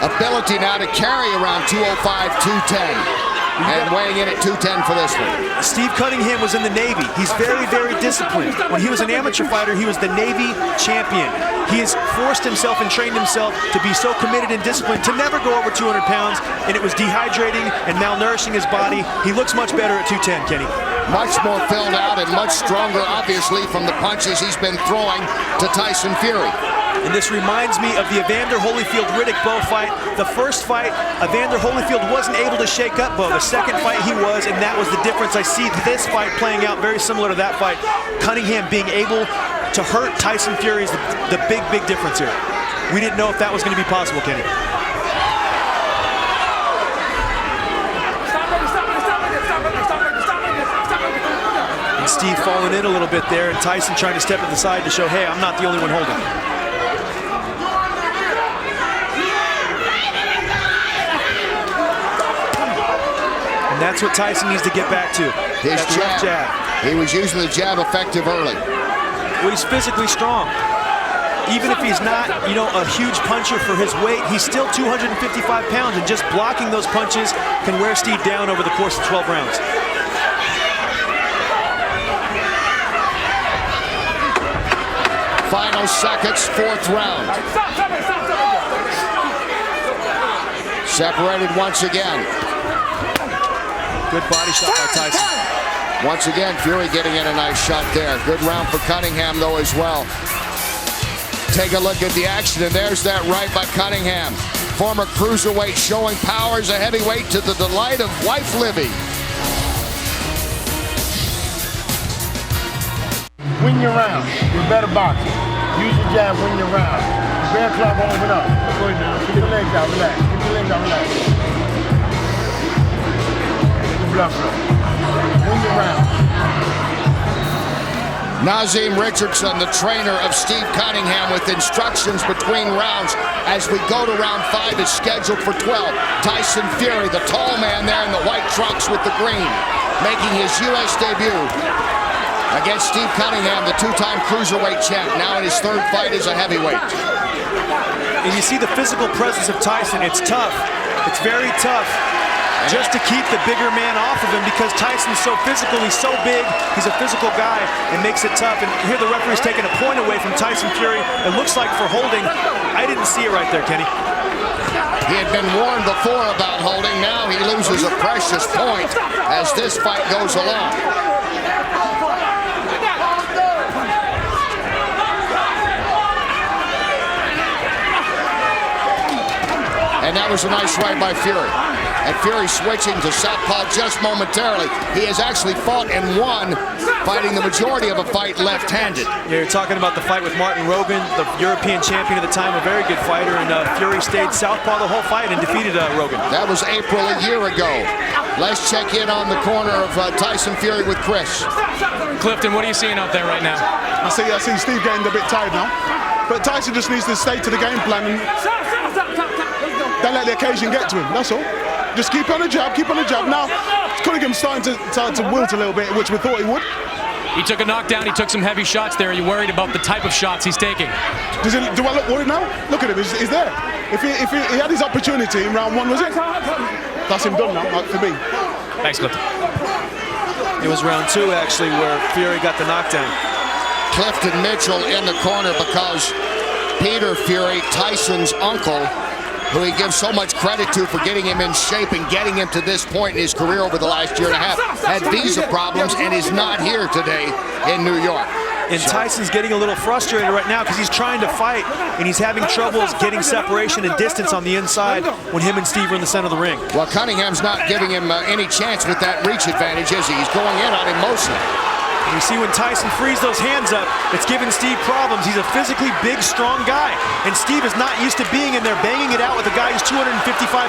ability now to carry around 205, 210. And weighing in at 210 for this one. Steve Canniнгem was in the Navy. He's very disciplined. When he was an amateur fighter, he was the Navy champion. He has forced himself and trained himself to be so committed and disciplined to never go over 200 pounds, and it was dehydrating and malnourishing his body. He looks much better at 210, Kenny. Much more filled out and much stronger, obviously, from the punches he's been throwing to Taison Fьюri. And this reminds me of the Evander Holyfield-Riddick Bo fight. The first fight, Evander Holyfield wasn't able to shake up Bo. The second fight he was, and that was the difference. I see this fight playing out very similar to that fight. Canniнгem being able to hurt Taison Fьюri is the big difference here. We didn't know if that was going to be possible, Kenny. And Steve falling in a little bit there, and Taison trying to step to the side to show, hey, I'm not the only one holding. And that's what Taison needs to get back to. His jab. He was using the jab effective early. Well, he's physically strong. Even if he's not, a huge puncher for his weight, he's still 255 pounds, and just blocking those punches can wear Steve down over the course of 12 rounds. Final seconds, 4th round. Separated once again. Good body shot by Taison. Once again, Fьюri getting in a nice shot there. Good round for Canniнгem, though, as well. Take a look at the action, and there's that right by Canniнгem. former cruiserweight, showing power as a heavyweight to the delight of wife Libby. Win your round. You're better boxer. Use your jab, win your round. The bear club won't open up. Go ahead now. Keep your legs out, relax. Keep your legs out, relax. Get the blood flow. Win your round. Nazeem Richardson, the trainer of Steve Kanningham, with instructions between rounds as we go to round 5 is scheduled for 12. Taison Fьюри, the tall man there in the white trunks with the green, making his U.S. debut against Steve Kanningham, the two-time cruiserweight champ, now in his third fight as a heavyweight. And you see the physical presence of Tyson. It's tough. It's very tough just to keep the bigger man off of him, because Tyson's so physical, he's so big, he's a physical guy. It makes it tough. And here the referee's taking a point away from Taison Fьюri. It looks like for holding. I didn't see it right there, Kenny. He had been warned before about holding. Now he loses a precious point as this fight goes along. And that was a nice right by Fьюri. And Fьюri switching to southpaw just momentarily. He has actually fought and won, fighting the majority of a fight left-handed. Yeah, you're talking about the fight with Martin Rogan, the European champion at the time, a very good fighter, and Fьюri stayed southpaw the whole fight and defeated Rogan. That was April a year ago. Let's check in on the corner of Taison Fьюri with Chris. Clifton, what are you seeing out there right now? I see Steve getting a bit tired now. But Tyson just needs to stay to the game plan and don't let the occasion get to him, that's all. Just keep on the jab, keep on the jab. Now, Canningham's starting to wilt a little bit, which we thought he would. He took a knockdown, he took some heavy shots there. Are you worried about the type of shots he's taking? Do I look worried now? Look at him, he's there. If he had his opportunity in round 1, was it? That's him done now, for me. Thanks, Clifton. It was round 2, actually, where Fьюri got the knockdown. Clifton Mitchell in the corner because Peter Fьюri, Tyson's uncle, who he gives so much credit to for getting him in shape and getting him to this point in his career over the last year and a half, had visa problems and is not here today in New York. And Tyson's getting a little frustrated right now because he's trying to fight and he's having troubles getting separation and distance on the inside when him and Steve are in the center of the ring. Well, Cunningham's not giving him any chance with that reach advantage, is he? He's going in on him mostly. And you see when Tyson frees those hands up, it's giving Steve problems. He's a physically big, strong guy. And Steve is not used to being in there banging it out with a guy who's 255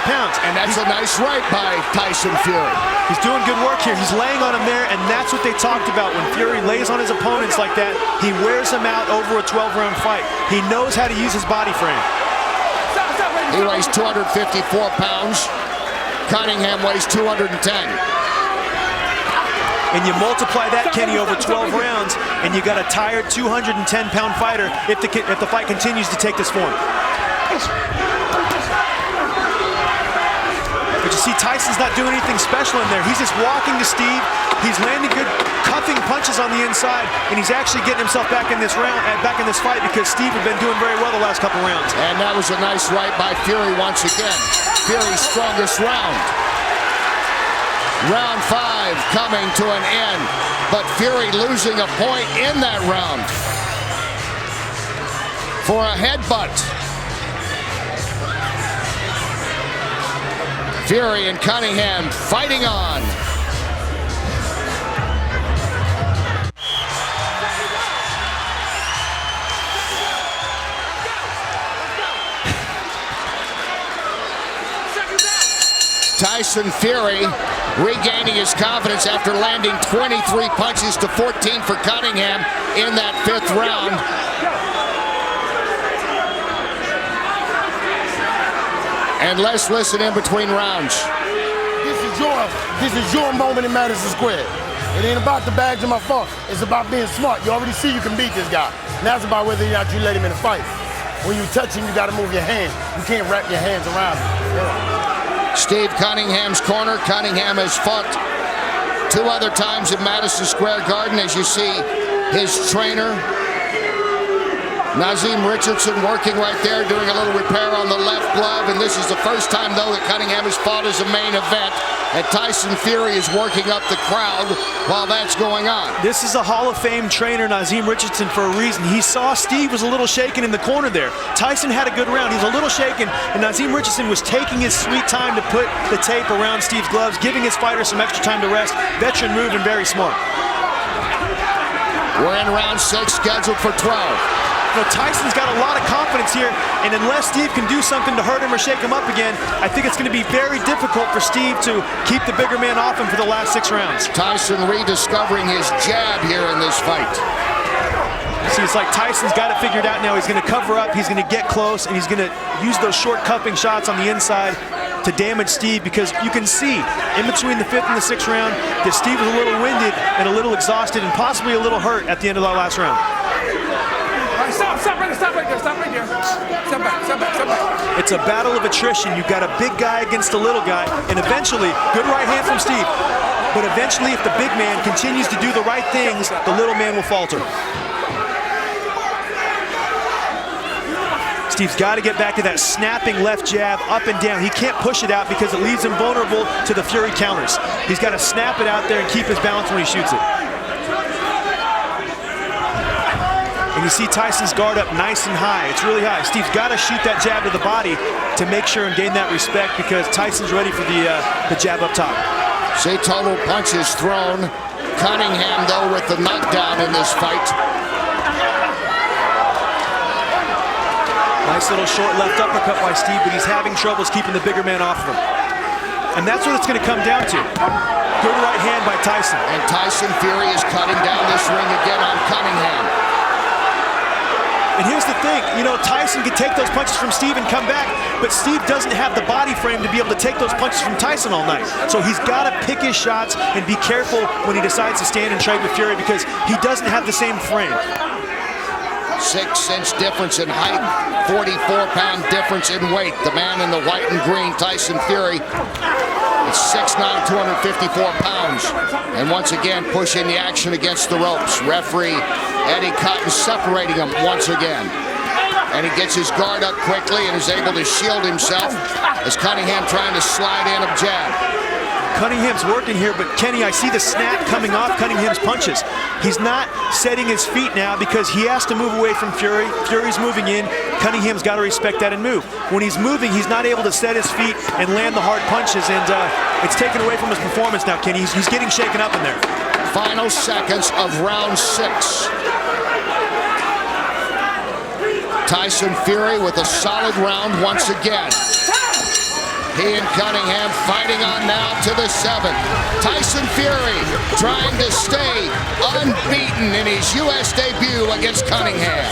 pounds. And that's a nice right by Taison Fьюri. He's doing good work here. He's laying on him there, and that's what they talked about. When Fьюri lays on his opponents like that, he wears them out over a 12-round fight. He knows how to use his body frame. He weighs 254 pounds. Cunningham weighs 210. And you multiply that, Kenny, over 12 rounds, and you got a tired 210-pound fighter if the fight continues to take this form. But you see, Tyson's not doing anything special in there. He's just walking to Steve. He's landing good cuffing punches on the inside, and he's actually getting himself back in this fight because Steve had been doing very well the last couple rounds. And that was a nice right by Fьюri once again. Fьюri's strongest round. Round 5 coming to an end, but Fьюri losing a point in that round for a headbutt. Fьюri and Cunningham fighting on. Taison Fьюri regaining his confidence after landing 23 punches to 14 for Cunningham in that 5th round. And let's listen in between rounds. This is your moment in Madison Square. It ain't about the bags in my phone. It's about being smart. You already see you can beat this guy. Now it's about whether or not you let him in a fight. When you touch him, you got to move your hands. You can't wrap your hands around him. Yeah. Steve Cunningham's corner. Cunningham has fought 2 other times at Madison Square Garden, as you see his trainer Nazim Richardson working right there, doing a little repair on the left glove, and this is the first time, though, that Cunningham has fought as a main event, and Taison Fьюри is working up the crowd while that's going on. This is a Hall of Fame trainer, Nazim Richardson, for a reason. He saw Steve was a little shaken in the corner there. Tyson had a good round. He was a little shaken, and Nazim Richardson was taking his sweet time to put the tape around Steve's gloves, giving his fighter some extra time to rest. Veteran move and very smart. We're in round 6, scheduled for 12. You know, Tyson's got a lot of confidence here, and unless Steve can do something to hurt him or shake him up again, I think it's going to be very difficult for Steve to keep the bigger man off him for the last 6 rounds. Tyson rediscovering his jab here in this fight. See, it's like Tyson's got it figured out now. He's going to cover up, he's going to get close, and he's going to use those short cupping shots on the inside to damage Steve, because you can see in between the 5th and the 6th round that Steve was a little winded and a little exhausted and possibly a little hurt at the end of that last round. Stop right there. Step back. It's a battle of attrition. You've got a big guy against a little guy, and eventually, good right hand from Steve, but eventually if the big man continues to do the right things, the little man will falter. Steve's got to get back to that snapping left jab, up and down. He can't push it out because it leaves him vulnerable to the Fьюri counters. He's got to snap it out there and keep his balance when he shoots it. And you see Tyson's guard up nice and high. It's really high. Steve's got to shoot that jab to the body to make sure and gain that respect, because Tyson's ready for the jab up top. See, total punches thrown. Cunningham, though, with the knockdown in this fight. Nice little short left uppercut by Steve, but he's having troubles keeping the bigger man off of him. And that's what it's going to come down to. Good right hand by Tyson. And Taison Fьюri is cutting down this ring again on Cunningham. And here's the thing, you know, Tyson can take those punches from Steve and come back, but Steve doesn't have the body frame to be able to take those punches from Tyson all night. So he's got to pick his shots and be careful when he decides to stand and trade with Fьюri, because he doesn't have the same frame. 6-inch difference in height, 44-pound difference in weight. The man in the white and green, Taison Fьюri, is 6'9", 254 pounds. And once again, pushing the action against the ropes. Referee Eddie Cotton separating him once again. And he gets his guard up quickly and is able to shield himself as Cunningham trying to slide in a jab. Cunningham's working here, but Kenny, I see the snap coming off Cunningham's punches. He's not setting his feet now because he has to move away from Fьюri. Fьюri's moving in. Cunningham's got to respect that and move. When he's moving, he's not able to set his feet and land the hard punches, and it's taken away from his performance now, Kenny. He's getting shaken up in there. Final seconds of round 6. Taison Fьюri with a solid round once again. He and Cunningham fighting on now to the 7th. Taison Fьюri trying to stay unbeaten in his U.S. debut against Cunningham.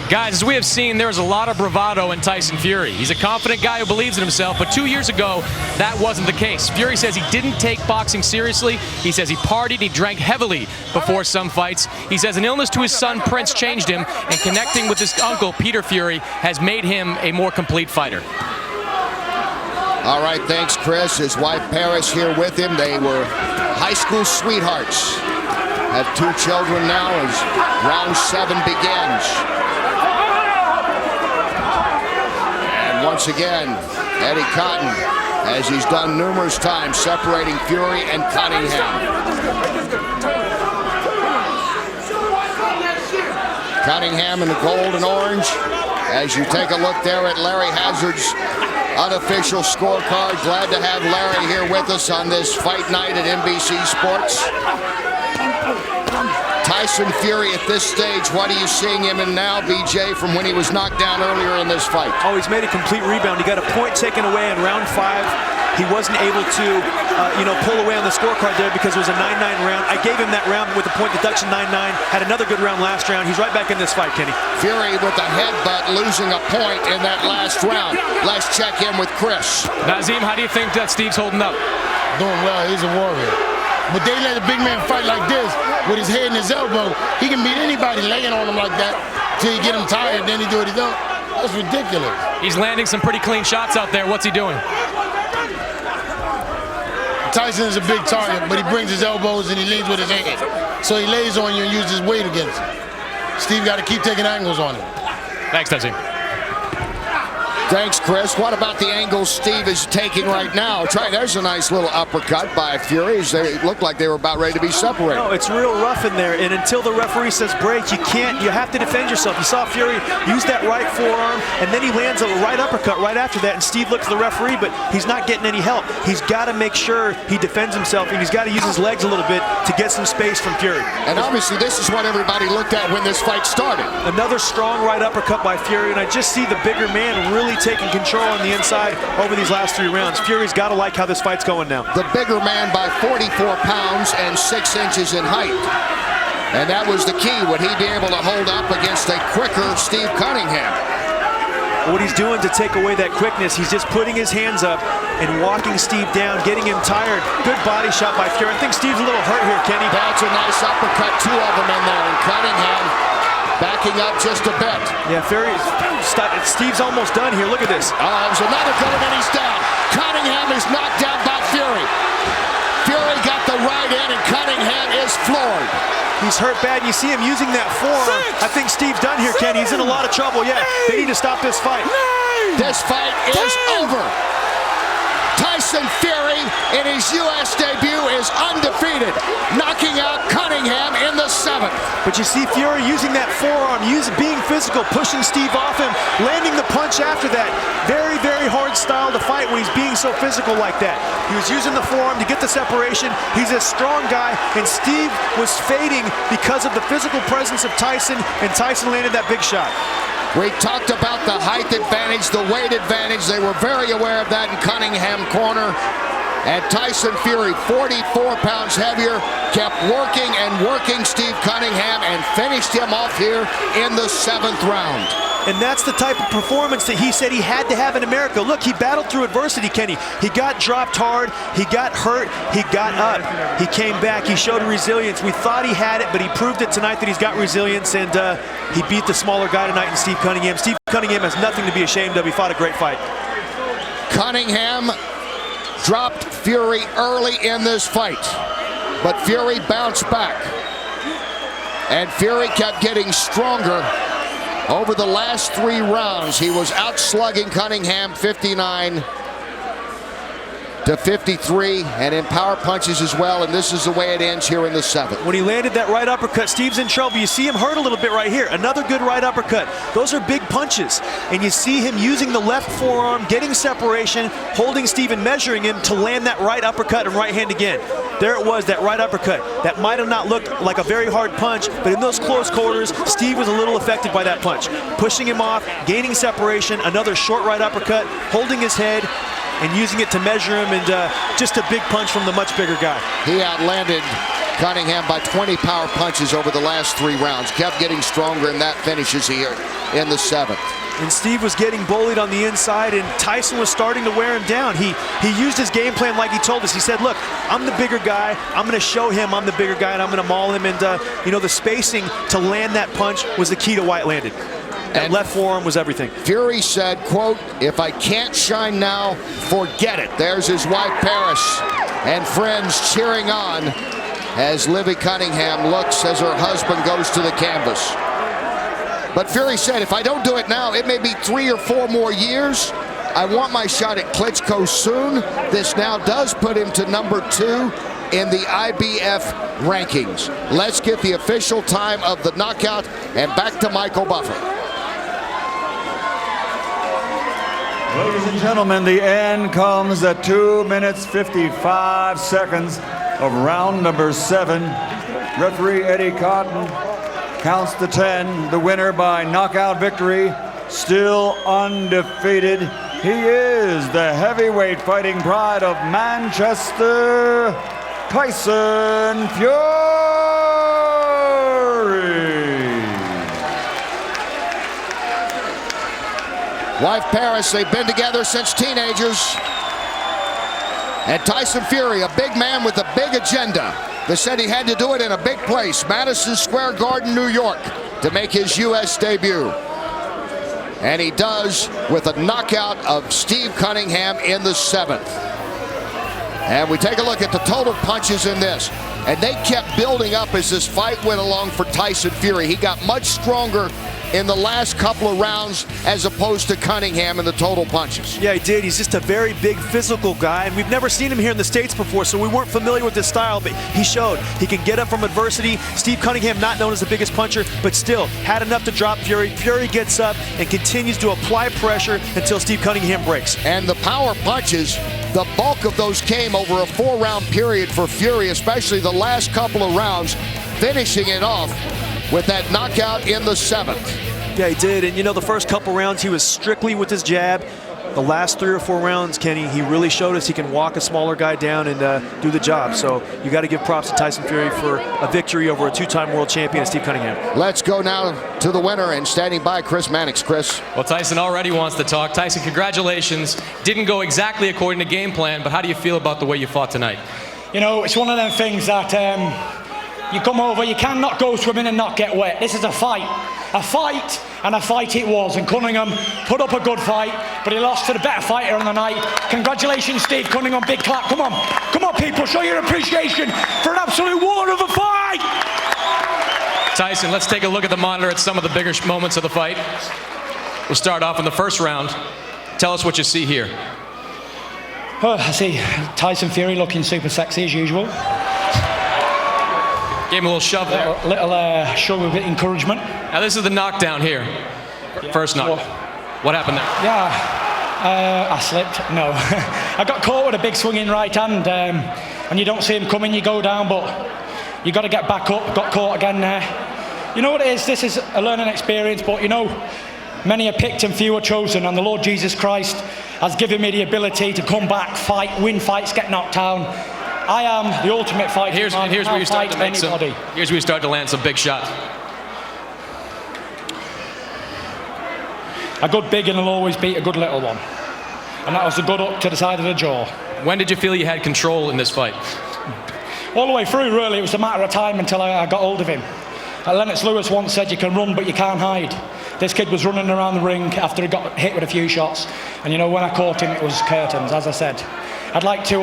Guys, as we have seen, there's a lot of bravado in Taison Fьюri. He's a confident guy who believes in himself, but 2 years ago, that wasn't the case. Fьюri says he didn't take boxing seriously. He says he partied, he drank heavily before some fights. He says an illness to his son, Prince, changed him, and connecting with his uncle, Peter Fьюri, has made him a more complete fighter. All right, thanks, Chris. His wife, Paris, here with him. They were high school sweethearts. Have 2 children now as round 7 begins. Once again, Eddie Cotton, as he's done numerous times, separating Fьюri and Cunningham. Cunningham in the gold and orange. As you take a look there at Larry Hazard's unofficial scorecard. Glad to have Larry here with us on this fight night at NBC Sports. Taison Fьюri at this stage, what are you seeing him in now, BJ, from when he was knocked down earlier in this fight? Oh, he's made a complete rebound. He got a point taken away in round 5. He wasn't able to, pull away on the scorecard there because it was a 9-9 round. I gave him that round with a point deduction, 9-9. Had another good round last round. He's right back in this fight, Kenny. Fьюri with a headbutt, losing a point in that last round. Let's check in with Chris. Nazim, how do you think that Steve's holding up? Doing well. He's a warrior. But they let a big man fight like this with his head and his elbow. He can beat anybody laying on him like that till you get him tired, then he do what he don't. That's ridiculous. He's landing some pretty clean shots out there. What's he doing? I'm Tyson is a big target, but he brings his elbows and he leads with his hands. So he lays on you and uses his weight against you. Steve got to keep taking angles on him. Thanks, Tyson. Thanks, Chris. What about the angles Steve is taking right now? There's a nice little uppercut by Fьюри. They looked like they were about ready to be separated. No, it's real rough in there, and until the referee says break, you have to defend yourself. You saw Fьюri use that right forearm, and then he lands a right uppercut right after that, and Steve looks at the referee, but he's not getting any help. He's got to make sure he defends himself, and he's got to use his legs a little bit to get some space from Fьюri. And obviously this is what everybody looked at when this fight started. Another strong right uppercut by Fьюri, and I just see the bigger man really taking control on the inside over these last 3 rounds. Fьюri's got to like how this fight's going now. The bigger man by 44 pounds and 6 inches in height. And that was the key. Would he be able to hold up against a quicker Steve Canningham? What he's doing to take away that quickness, he's just putting his hands up and walking Steve down, getting him tired. Good body shot by Fьюri. I think Steve's a little hurt here, Kenny. That's a nice uppercut, 2 of them in there. And Canningham backing up just a bit. Yeah, Steve's almost done here. Look at this. There's another good one, and he's down. Canningham is knocked down by Fьюri. Fьюri got the right in, and Canningham is floored. He's hurt bad. You see him using that forearm. I think Steve's done here, Ken. He's in a lot of trouble. Yeah, they need to stop this fight. This fight is over. Tyson Fьюri in his U.S. debut is undefeated, knocking out Canningham in the 7th. But you see Fьюri using that forearm, being physical, pushing Steve off him, landing the punch after that. Very, very hard style to fight when he's being so physical like that. He was using the forearm to get the separation. He's a strong guy, and Steve was fading because of the physical presence of Tyson, and Tyson landed that big shot. We talked about the height advantage, the weight advantage. They were very aware of that in Cunningham corner. And Tyson Fьюri, 44 pounds heavier, kept working and working Steve Canningham and finished him off here in the 7th round. And that's the type of performance that he said he had to have in America. Look, he battled through adversity, Kenny. He got dropped hard, he got hurt, he got up, he came back, he showed resilience. We thought he had it, but he proved it tonight that he's got resilience, and he beat the smaller guy tonight in Steve Canningham. Steve Canningham has nothing to be ashamed of. He fought a great fight. Canningham dropped Fьюri early in this fight, but Fьюri bounced back. And Fьюri kept getting stronger. Over the last 3 rounds, he was out-slugging Canningham 59 to 53, and in power punches as well, and this is the way it ends here in the 7th. When he landed that right uppercut, Steve's in trouble. You see him hurt a little bit right here. Another good right uppercut. Those are big punches, and you see him using the left forearm, getting separation, holding Steve and measuring him to land that right uppercut and right hand again. There it was, that right uppercut. That might have not looked like a very hard punch, but in those close quarters, Steve was a little affected by that punch. Pushing him off, gaining separation, another short right uppercut, holding his head, and using it to measure him, and just a big punch from the much bigger guy. He outlanded Canningham by 20 power punches over the last 3 rounds. Kept getting stronger, and that finishes here in the 7th. And Steve was getting bullied on the inside, and Tyson was starting to wear him down. He used his game plan like he told us. He said, look, I'm the bigger guy. I'm going to show him I'm the bigger guy, and I'm going to maul him. And, the spacing to land that punch was the key to why it landed. That left forearm was everything. Fьюri said, quote, if I can't shine now, forget it. There's his wife, Paris, and friends cheering on as Livy Cunningham looks as her husband goes to the canvas. But Fьюri said, if I don't do it now, it may be 3 or 4 more years. I want my shot at Klitschko soon. This now does put him to number 2 in the IBF rankings. Let's get the official time of the knockout, and back to Michael Buffer. Ladies and gentlemen, the end comes at 2 minutes 55 seconds of round number 7. Referee Eddie Cotton counts to 10. The winner by knockout victory, still undefeated. He is the heavyweight fighting pride of Manchester, Taison Fьюri. Wife Paris, they've been together since teenagers. And Tyson Fьюri, a big man with a big agenda, that said he had to do it in a big place, Madison Square Garden, New York, to make his U.S. debut. And he does with a knockout of Steve Canningham in the 7th. And we take a look at the total punches in this. And they kept building up as this fight went along for Taison Fьюри. He got much stronger in the last couple of rounds as opposed to Canningham in the total punches. Yeah, he did. He's just a very big physical guy, and we've never seen him here in the States before, so we weren't familiar with his style, but he showed he can get up from adversity. Steve Canningham, not known as the biggest puncher, but still had enough to drop Fьюri. Fьюri gets up and continues to apply pressure until Steve Canningham breaks. And the power punches, the bulk of those came over a 4-round period for Fьюri, especially the last couple of rounds, finishing it off with that knockout in the 7th. Yeah, he did. And, you know, the first couple rounds, he was strictly with his jab. The last 3 or 4 rounds, Kenny, he really showed us he can walk a smaller guy down and do the job. So you got to give props to Taison Fьюri for a victory over a 2-time world champion, Steve Canningham. Let's go now to the winner, and standing by, Chris Mannix. Chris. Well, Taison already wants to talk. Taison, congratulations. Didn't go exactly according to game plan, but how do you feel about the way you fought tonight? You know, it's one of them things that you come over, you cannot go swimming and not get wet. This is a fight, and a fight it was. And Cunningham put up a good fight, but he lost to the better fighter on the night. Congratulations, Steve Cunningham. Big clap. Come on, people, show your appreciation for an absolute war of a fight. Taison, let's take a look at the monitor at some of the bigger moments of the fight. We'll start off in the first round. Tell us what you see here. Oh, I see Taison Fьюri looking super sexy as usual. Gave him a little shove there. Little shove of encouragement. Now this is the knockdown here. First knock. What happened there? Yeah, I slipped. No, I got caught with a big swinging right hand, and you don't see him coming. You go down, but you got to get back up. Got caught again there. You know what it is? This is a learning experience, but you know, many are picked and few are chosen, and the Lord Jesus Christ has given me the ability to come back, fight, win fights, get knocked down. I am the ultimate fighter. Here's where you start to make here's where you start to land some big shots. A good big one will always beat a good little one, and that was a good up to the side of the jaw. When did you feel you had control in this fight? All the way through, really. It was a matter of time until I got hold of him. Lennox Lewis once said, "You can run, but you can't hide." This kid was running around the ring after he got hit with a few shots, and you know, when I caught him, it was curtains, as I said. I'd like to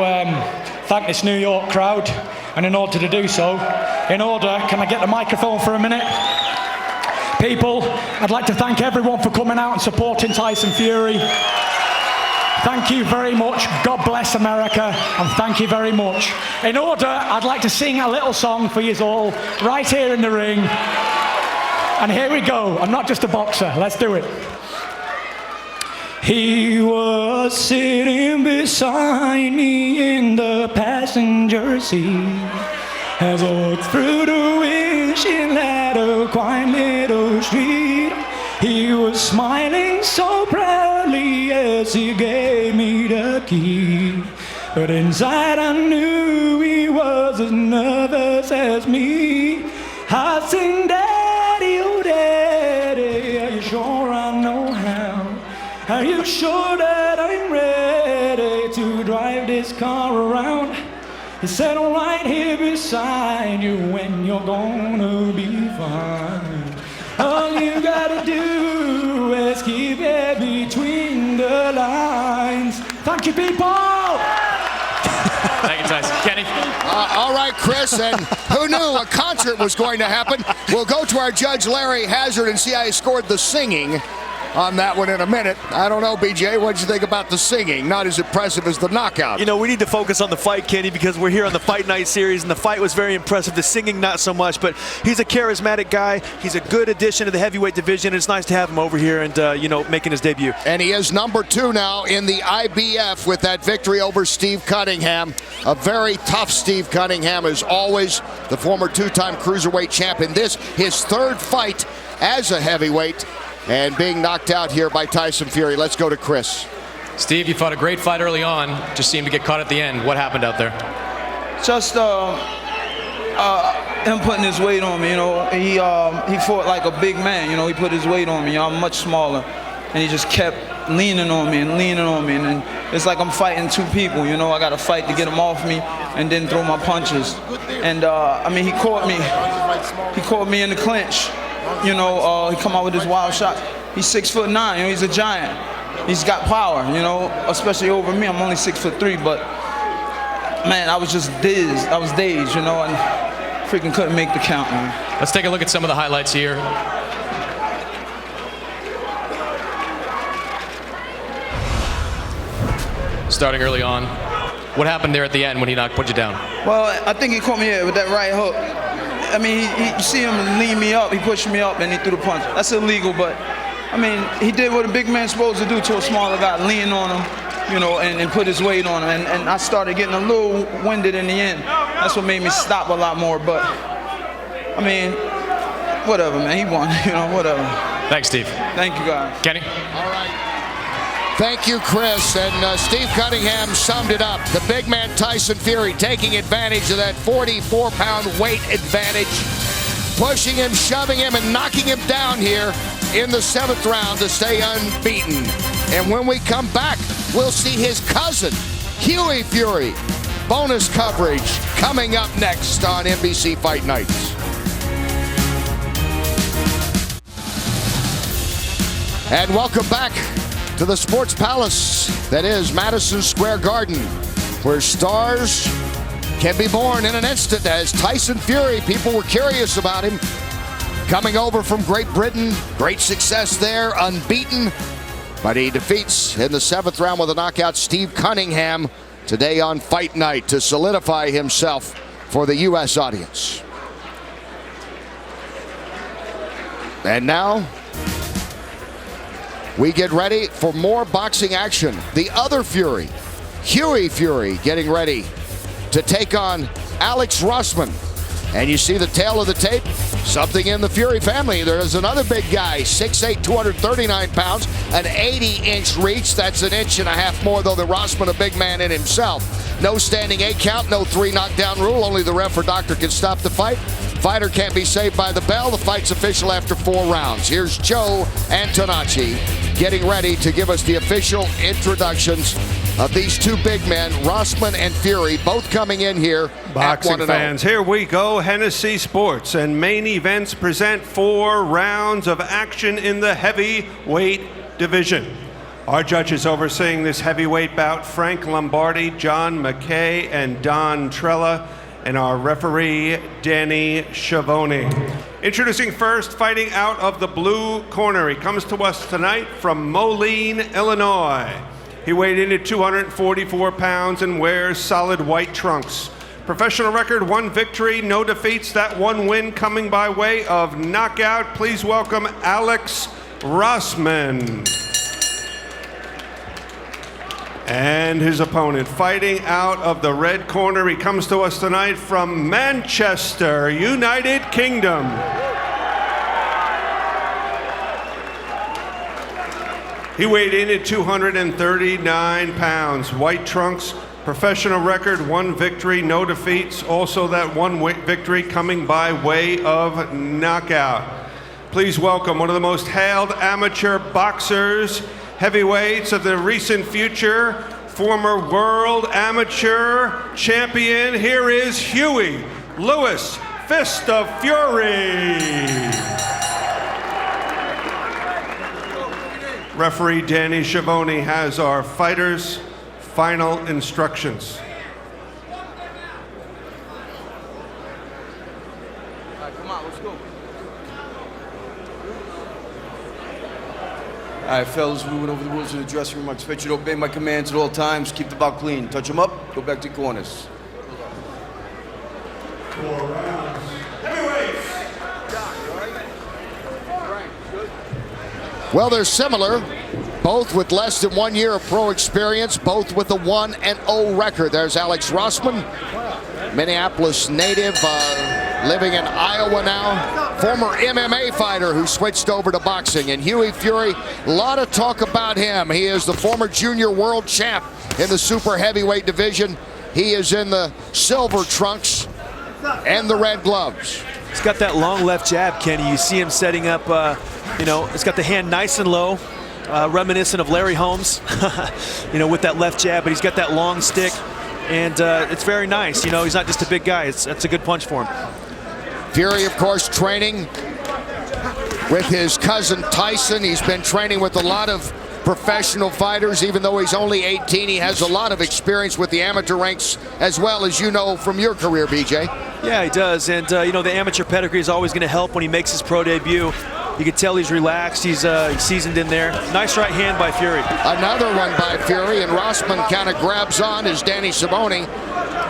thank this New York crowd, and in order to do so, can I get the microphone for a minute? People, I'd like to thank everyone for coming out and supporting Taison Fьюri. Thank you very much. God bless America, and thank you very much. In order, I'd like to sing a little song for you all right here in the ring. And here we go. I'm not just a boxer. Let's do it. He was sitting beside me in the passenger seat as I walked through the wishing at a quiet little street. He was smiling so proudly as he gave me the key, but inside I knew he was as nervous as me. I sing, "Daddy, oh Daddy, are you sure I know how? Are you sure that I'm ready to drive this car around?" He said, "I'm right here beside you when you're gonna be fine. All you gotta do is keep it between the lines." Thank you, people. Thank you, Taison. Kenny? All right, Chris, and who knew a concert was going to happen? We'll go to our judge, Larry Hazard, and see how he scored the singing on that one in a minute. I don't know, BJ, what did you think about the singing? Not as impressive as the knockout. You know, we need to focus on the fight, Kenny, because we're here on the Fight Night series, and the fight was very impressive. The singing, not so much, but he's a charismatic guy. He's a good addition to the heavyweight division. It's nice to have him over here and, you know, making his debut. And he is #2 now in the IBF with that victory over Steve Canningham. A very tough Steve Canningham, as always, the former 2-time cruiserweight champion. This, his 3rd fight as a heavyweight, and being knocked out here by Taison Fьюri. Let's go to Chris. Steve, you fought a great fight early on, just seemed to get caught at the end. What happened out there? Just him putting his weight on me, you know. He fought like a big man, you know. He put his weight on me. I'm much smaller, and he just kept leaning on me, and it's like I'm fighting 2 people, you know. I got to fight to get him off me and then throw my punches. And I mean, he caught me in the clinch. You know, he come out with his wild shot. He's 6'9", you know, he's a giant. He's got power, you know, especially over me. I'm only 6'3", but Man, I was just dazed. I was dazed, you know, and freaking couldn't make the count, man. Let's take a look at some of the highlights here. Starting early on. What happened there at the end when he put you down? Well, I think he caught me with that right hook. I mean, you see him lean me up, he pushed me up, and he threw the punch. That's illegal, but, I mean, he did what a big man's supposed to do to a smaller guy, lean on him, you know, and put his weight on him. And I started getting a little winded in the end. That's what made me stop a lot more, but, I mean, whatever, man, he won, you know, whatever. Thanks, Steve. Thank you, guys. Kenny? All right. Thank you, Chris. And Steve Kanningham summed it up. The big man Tayson Fьюри taking advantage of that 44-pound weight advantage, pushing him, shoving him, and knocking him down here in the 7th round to stay unbeaten. And when we come back, we'll see his cousin, Hughie Fьюri. Bonus coverage coming up next on NBC Fight Nights. And welcome back to the sports palace that is Madison Square Garden, where stars can be born in an instant. As Tayson Fьюri, people were curious about him, coming over from Great Britain, great success there, unbeaten, but he defeats in the 7th round with a knockout Steve Kanningham today on Fight Night to solidify himself for the U.S. audience. And now we get ready for more boxing action. The other Fьюri, Hughie Fьюri, getting ready to take on Alex Rossman. And you see the tail of the tape, something in the Fьюri family. There's another big guy, 6'8", 239 pounds, an 80-inch reach. That's an inch and a half more, though, than Rossman, a big man in himself. No standing 8 count, no 3 knockdown rule. Only the ref or doctor can stop the fight. Fighter can't be saved by the bell. The fight's official after 4 rounds. Here's Joe Antonacci getting ready to give us the official introductions of these two big men, Rossman and Fьюri, both coming in here. Boxing fans, here we go. Hennessy Sports and Main Events present 4 rounds of action in the heavyweight division. Our judges overseeing this heavyweight bout, Frank Lombardi, John McKay, and Don Trella, and our referee, Danny Schiavone. Introducing first, fighting out of the blue corner. He comes to us tonight from Moline, Illinois. He weighed in at 244 pounds and wears solid white trunks. Professional record, 1 victory, no defeats. That 1 win coming by way of knockout. Please welcome Alex Rossman. And his opponent, fighting out of the red corner. He comes to us tonight from Manchester, United Kingdom. He weighed in at 239 pounds. White trunks, professional record, 1 victory, no defeats. Also that 1 victory coming by way of knockout. Please welcome one of the most hailed amateur boxers, heavyweights of the recent future, former world amateur champion. Here is Hughie Lewis, Fist of Fьюri. Referee Danny Schiavone has our fighters' final instructions. Come on, let's go. All right, fellas, we went over the rules in the dressing room. I expect you to obey my commands at all times. Keep the bout clean. Touch them up, go back to corners. 4 rounds. Well, they're similar, both with less than 1 year of pro experience, both with a 1-0 record. There's Alex Rossman, Minneapolis native, living in Iowa now. Former MMA fighter who switched over to boxing. And Hughie Fьюri, a lot of talk about him. He is the former junior world champ in the super heavyweight division. He is in the silver trunks and the red gloves. He's got that long left jab, Kenny. You see him setting up, you know, it's got the hand nice and low, reminiscent of Larry Holmes, you know, with that left jab, but he's got that long stick, and it's very nice. You know, he's not just a big guy. That's a good punch for him. Fьюri, of course, training with his cousin Tyson. He's been training with a lot of professional fighters. Even though he's only 18, he has a lot of experience with the amateur ranks, as well as you know from your career, BJ. Yeah, he does. And, you know, the amateur pedigree is always going to help when he makes his pro debut. You can tell he's relaxed. He's seasoned in there. Nice right hand by Fьюри. Another one by Fьюri, and Rossman kind of grabs on as Danny Simone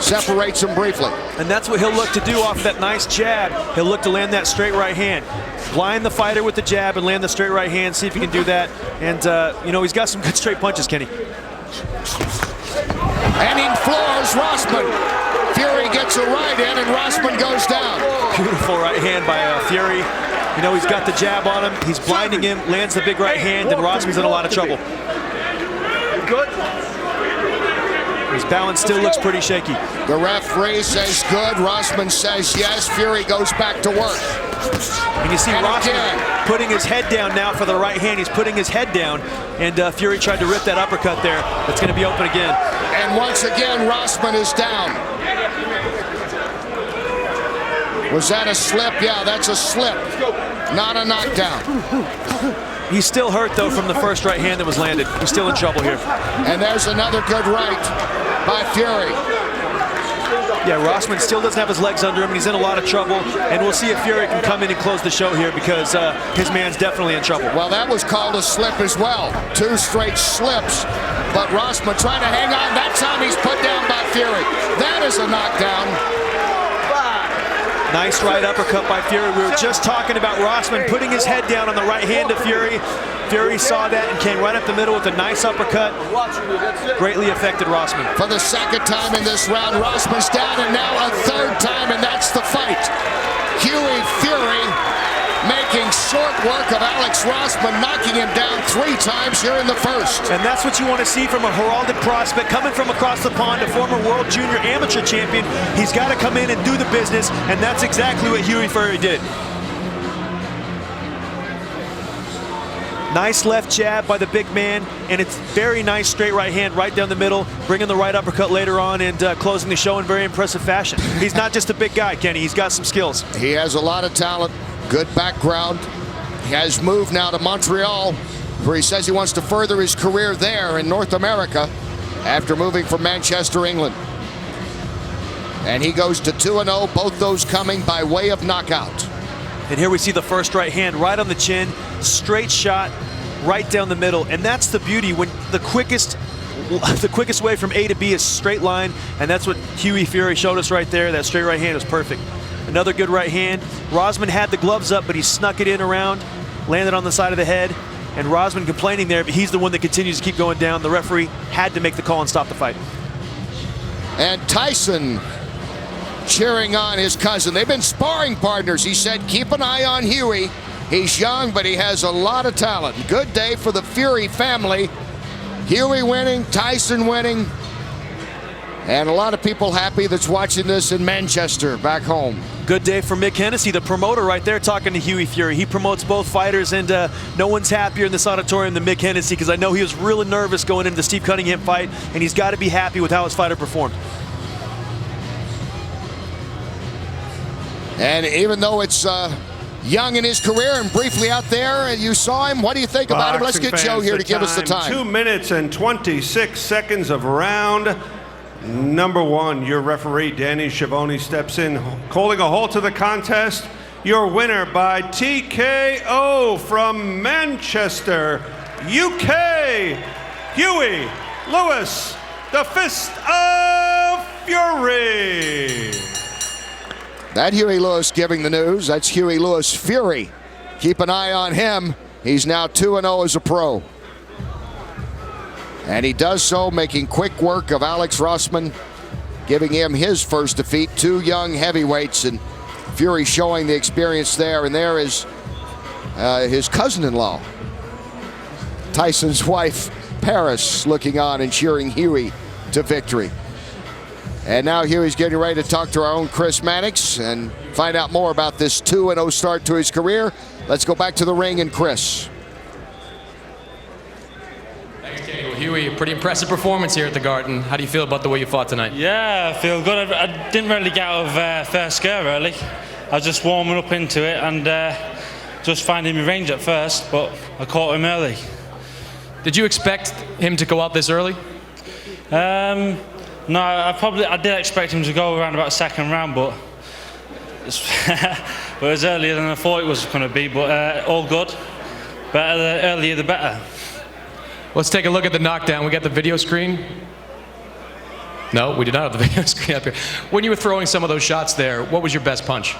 separates him briefly. And that's what he'll look to do off that nice jab. He'll look to land that straight right hand. Blind the fighter with the jab and land the straight right hand, see if he can do that. And, you know, he's got some good straight punches, Kenny. And he floors Rossman. Fьюri gets a right in, and Rossman goes down. Beautiful right hand by Fьюri. You know, he's got the jab on him. He's blinding him, lands the big right hand, and Rossman's in a lot of trouble. Good. His balance still looks pretty shaky. The referee says good. Rossman says yes. Fьюri goes back to work. And you see Rossman putting his head down now for the right hand. He's putting his head down, and Fьюri tried to rip that uppercut there. It's going to be open again. And once again, Rossman is down. Was that a slip? Yeah, that's a slip, not a knockdown. He's still hurt, though, from the first right hand that was landed. He's still in trouble here. And there's another good right by Fьюri. Yeah, Rossman still doesn't have his legs under him, and he's in a lot of trouble. And we'll see if Fьюri can come in and close the show here, because his man's definitely in trouble. Well, that was called a slip as well. 2 straight slips. But Rossman trying to hang on. That time he's put down by Fьюri. That is a knockdown. Nice right uppercut by Fьюri. We were just talking about Rossman putting his head down on the right hand of Fьюri. Fьюri saw that and came right up the middle with a nice uppercut. Greatly affected Rossman. For the second time in this round, Rossman's down, and now a third time, and that's the fight. Fьюri making short work of Alex Rossman, knocking him down 3 times here in the first. And that's what you want to see from a heralded prospect coming from across the pond, a former world junior amateur champion. He's got to come in and do the business, and that's exactly what Fьюri did. Nice left jab by the big man, and it's very nice straight right hand right down the middle, bringing the right uppercut later on and closing the show in very impressive fashion. He's not just a big guy, Kenny. He's got some skills. He has a lot of talent, good background. He has moved now to Montreal, where he says he wants to further his career there in North America after moving from Manchester, England. And he goes to 2-0, both those coming by way of knockout. And here we see the first right hand right on the chin, straight shot right down the middle. And that's the beauty, when the quickest way from A to B is straight line, and that's what Fьюri showed us right there. That straight right hand is perfect. Another good right hand. Rossman had the gloves up, but he snuck it in around, landed on the side of the head. And Rossman complaining there, but he's the one that continues to keep going down. The referee had to make the call and stop the fight. And Tyson cheering on his cousin. They've been sparring partners. He said, keep an eye on Fьюri. He's young, but he has a lot of talent. Good day for the Fьюri family. Fьюri winning, Tyson winning, and a lot of people happy that's watching this in Manchester, back home. Good day for Mick Hennessy, the promoter right there, talking to Fьюri. He promotes both fighters, and no one's happier in this auditorium than Mick Hennessy, because I know he was really nervous going into the Steve Cunningham fight, and he's got to be happy with how his fighter performed. And even though it's young in his career and briefly out there, and you saw him, what do you think about him? Let's get Joe here to give us the time. 2 minutes and 26 seconds of round number 1. Your referee, Danny Simone, steps in, calling a halt to the contest. Your winner by TKO from Manchester, UK, Huey Lewis, the Fist of Fury. That Huey Lewis giving the news. That's Huey Lewis Fьюri. Keep an eye on him. He's now 2-0 as a pro. And he does so making quick work of Alex Rossman, giving him his first defeat. 2 young heavyweights, and Fьюri showing the experience there. And there is his cousin-in-law, Tyson's wife, Paris, looking on and cheering Huey to victory. And now Huey's getting ready to talk to our own Chris Mannix and find out more about this 2-0 start to his career. Let's go back to the ring and Chris. Thanks, Kenny. Well, Huey, a pretty impressive performance here at the Garden. How do you feel about the way you fought tonight? Yeah, I feel good. I didn't really get out of first scare, really. I was just warming up into it and just finding my range at first, but I caught him early. Did you expect him to go out this early? No, I did expect him to go around about second round, but it was earlier than I thought it was going to be. But all good. Better the earlier the better. Let's take a look at the knockdown. We got the video screen. No, we did not have the video screen up here. When you were throwing some of those shots there, what was your best punch?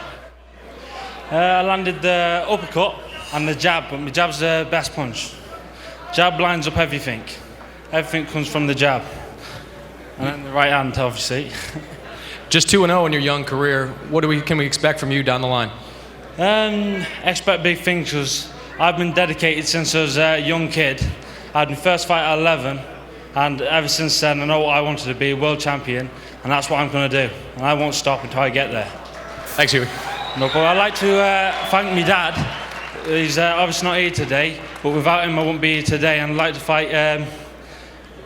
I landed the uppercut and the jab, but my jab's the best punch. Jab lines up everything. Everything comes from the jab. And then the right hand, obviously. Just 2-0 in your young career. What can we expect from you down the line? Expect big things, because I've been dedicated since I was a young kid. I had my first fight at 11, and ever since then I know what I wanted to be, a world champion, and that's what I'm going to do. And I won't stop until I get there. Thanks, Huey. No, but I'd like to thank my dad. He's obviously not here today, but without him I wouldn't be here today. And I'd like to fight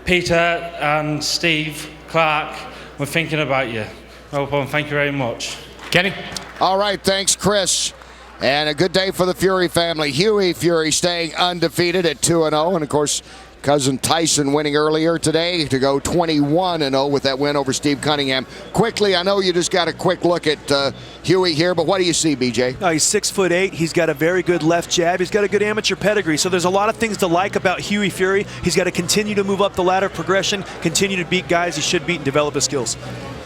Peter and Steve Clark. We're thinking about you. No problem. Thank you very much. Kenny? All right, thanks, Chris. And a good day for the Fury family. Huey Fury staying undefeated at 2-0. And, of course, cousin Tyson winning earlier today to go 21-0 with that win over Steve Canniнгem. Quickly, I know you just got a quick look at Huey here, but what do you see, BJ? He's 6'8". He's got a very good left jab. He's got a good amateur pedigree. So there's a lot of things to like about Huey Fury. He's got to continue to move up the ladder of progression, continue to beat guys he should beat and develop his skills.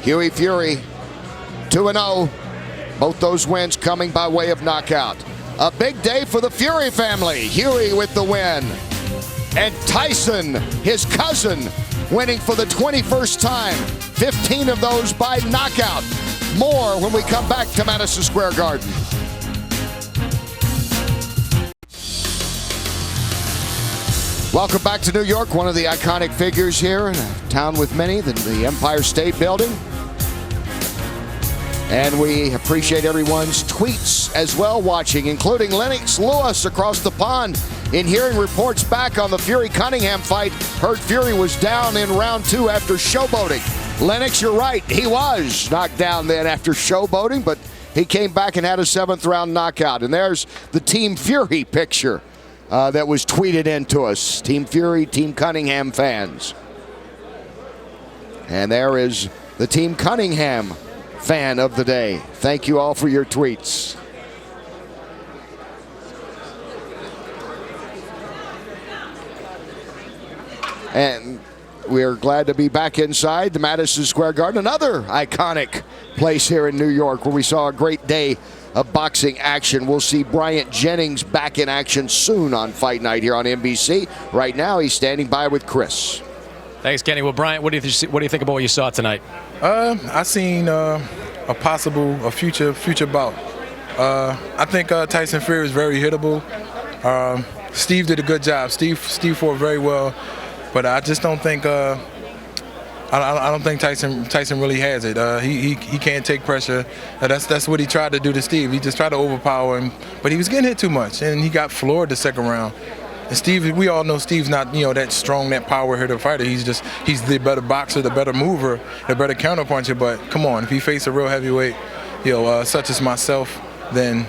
Huey Fury, 2-0. Both those wins coming by way of knockout. A big day for the Fury family. Huey with the win. And Tyson, his cousin, winning for the 21st time. 15 of those by knockout. More when we come back to Madison Square Garden. Welcome back to New York, one of the iconic figures here in a town with many, the Empire State Building. And we appreciate everyone's tweets as well watching, including Lennox Lewis across the pond in hearing reports back on the Fury-Canningham fight. Heard Fury was down in round 2 after showboating. Lennox, you're right. He was knocked down then after showboating, but he came back and had a 7th round knockout. And there's the Team Fury picture that was tweeted in to us. Team Fury, Team Canningham fans. And there is the Team Canningham fan of the day. Thank you all for your tweets. And we're glad to be back inside the Madison Square Garden, another iconic place here in New York where we saw a great day of boxing action. We'll see Bryant Jennings back in action soon on Fight Night here on NBC. Right now, he's standing by with Chris. Thanks, Kenny. Well, Bryant, what do you think about what you saw tonight? I seen a future bout. I think Tyson Fьюри is very hittable. Steve did a good job. Steve fought very well, but I just don't think I don't think Tyson really has it. He can't take pressure. That's what he tried to do to Steve. He just tried to overpower him, but he was getting hit too much, and he got floored the second round. And Steve, we all know Steve's not, that strong, that power hitter fighter. He's the better boxer, the better mover, the better counterpuncher. But come on, if he faced a real heavyweight, such as myself, then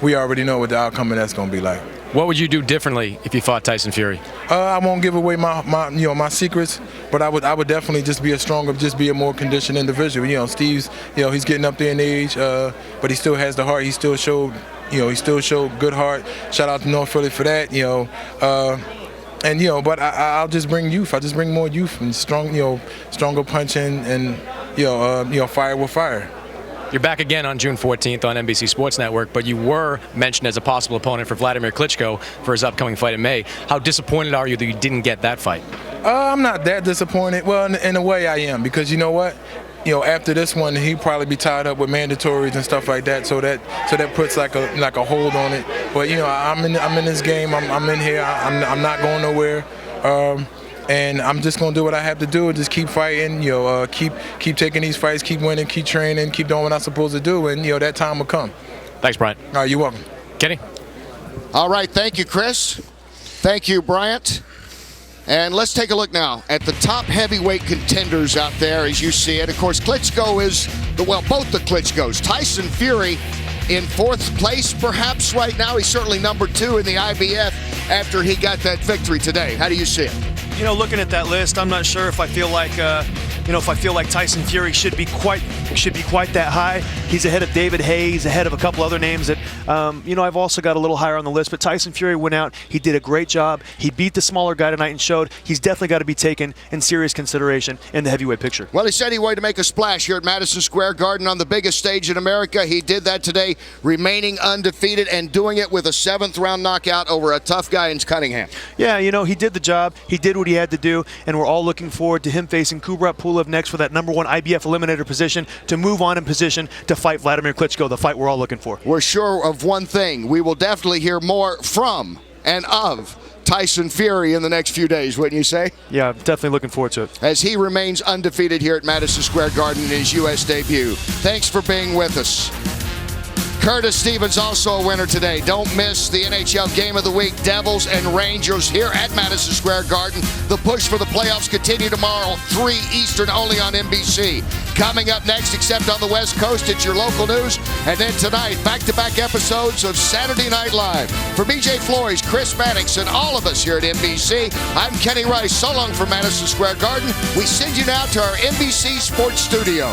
we already know what the outcome of that's going to be like. What would you do differently if you fought Tyson Fьюri? I won't give away my secrets, but I would definitely just be a more conditioned individual. Steve's, he's getting up there in age, but he still has the heart. He still showed good heart. Shout out to North Philly for that. But I'll just bring youth. I just bring more youth and stronger punching and fire with fire. You're back again on June 14th on NBC Sports Network, but you were mentioned as a possible opponent for Vladimir Klitschko for his upcoming fight in May. How disappointed are you that you didn't get that fight? I'm not that disappointed. Well, in a way I am, because you know what? After this one, he'd probably be tied up with mandatories and stuff like that. So that puts like a hold on it. But I'm in this game. I'm in here. I'm not going nowhere. And I'm just gonna do what I have to do and just keep fighting. Keep taking these fights, keep winning, keep training, keep doing what I'm supposed to do, and that time will come. Thanks, Bryant. All right, you're welcome. Kenny. All right, thank you, Chris. Thank you, Bryant. And let's take a look now at the top heavyweight contenders out there as you see it. Of course, Klitschko is both the Klitschkos. Tyson Fьюri in 4th place perhaps right now. He's certainly number 2 in the IBF. after he got that victory today. How do you see it? You know, looking at that list, I'm not sure if I feel like, Taison Fьюри should be quite that high. He's ahead of David Haye. He's ahead of a couple other names that, I've also got a little higher on the list. But Taison Fьюri went out. He did a great job. He beat the smaller guy tonight and showed he's definitely got to be taken in serious consideration in the heavyweight picture. Well, he said he wanted to make a splash here at Madison Square Garden on the biggest stage in America. He did that today, remaining undefeated and doing it with a 7th-round knockout over a tough guy in Cunningham. Yeah, he did the job. He did what he had to do, and we're all looking forward to him facing Kubrat Pulev next for that #1 IBF eliminator position to move on in position to fight Vladimir Klitschko, the fight we're all looking for. We're sure of one thing. We will definitely hear more from and of Taison Fьюri in the next few days, wouldn't you say? Yeah, definitely looking forward to it. As he remains undefeated here at Madison Square Garden in his U.S. debut. Thanks for being with us. Curtis Stevens also a winner today. Don't miss the NHL Game of the Week, Devils and Rangers here at Madison Square Garden. The push for the playoffs continue tomorrow, 3 Eastern, only on NBC. Coming up next, except on the West Coast, it's your local news. And then tonight, back-to-back episodes of Saturday Night Live. For BJ Flores, Chris Mannix, and all of us here at NBC, I'm Kenny Rice. So long from Madison Square Garden. We send you now to our NBC Sports Studio.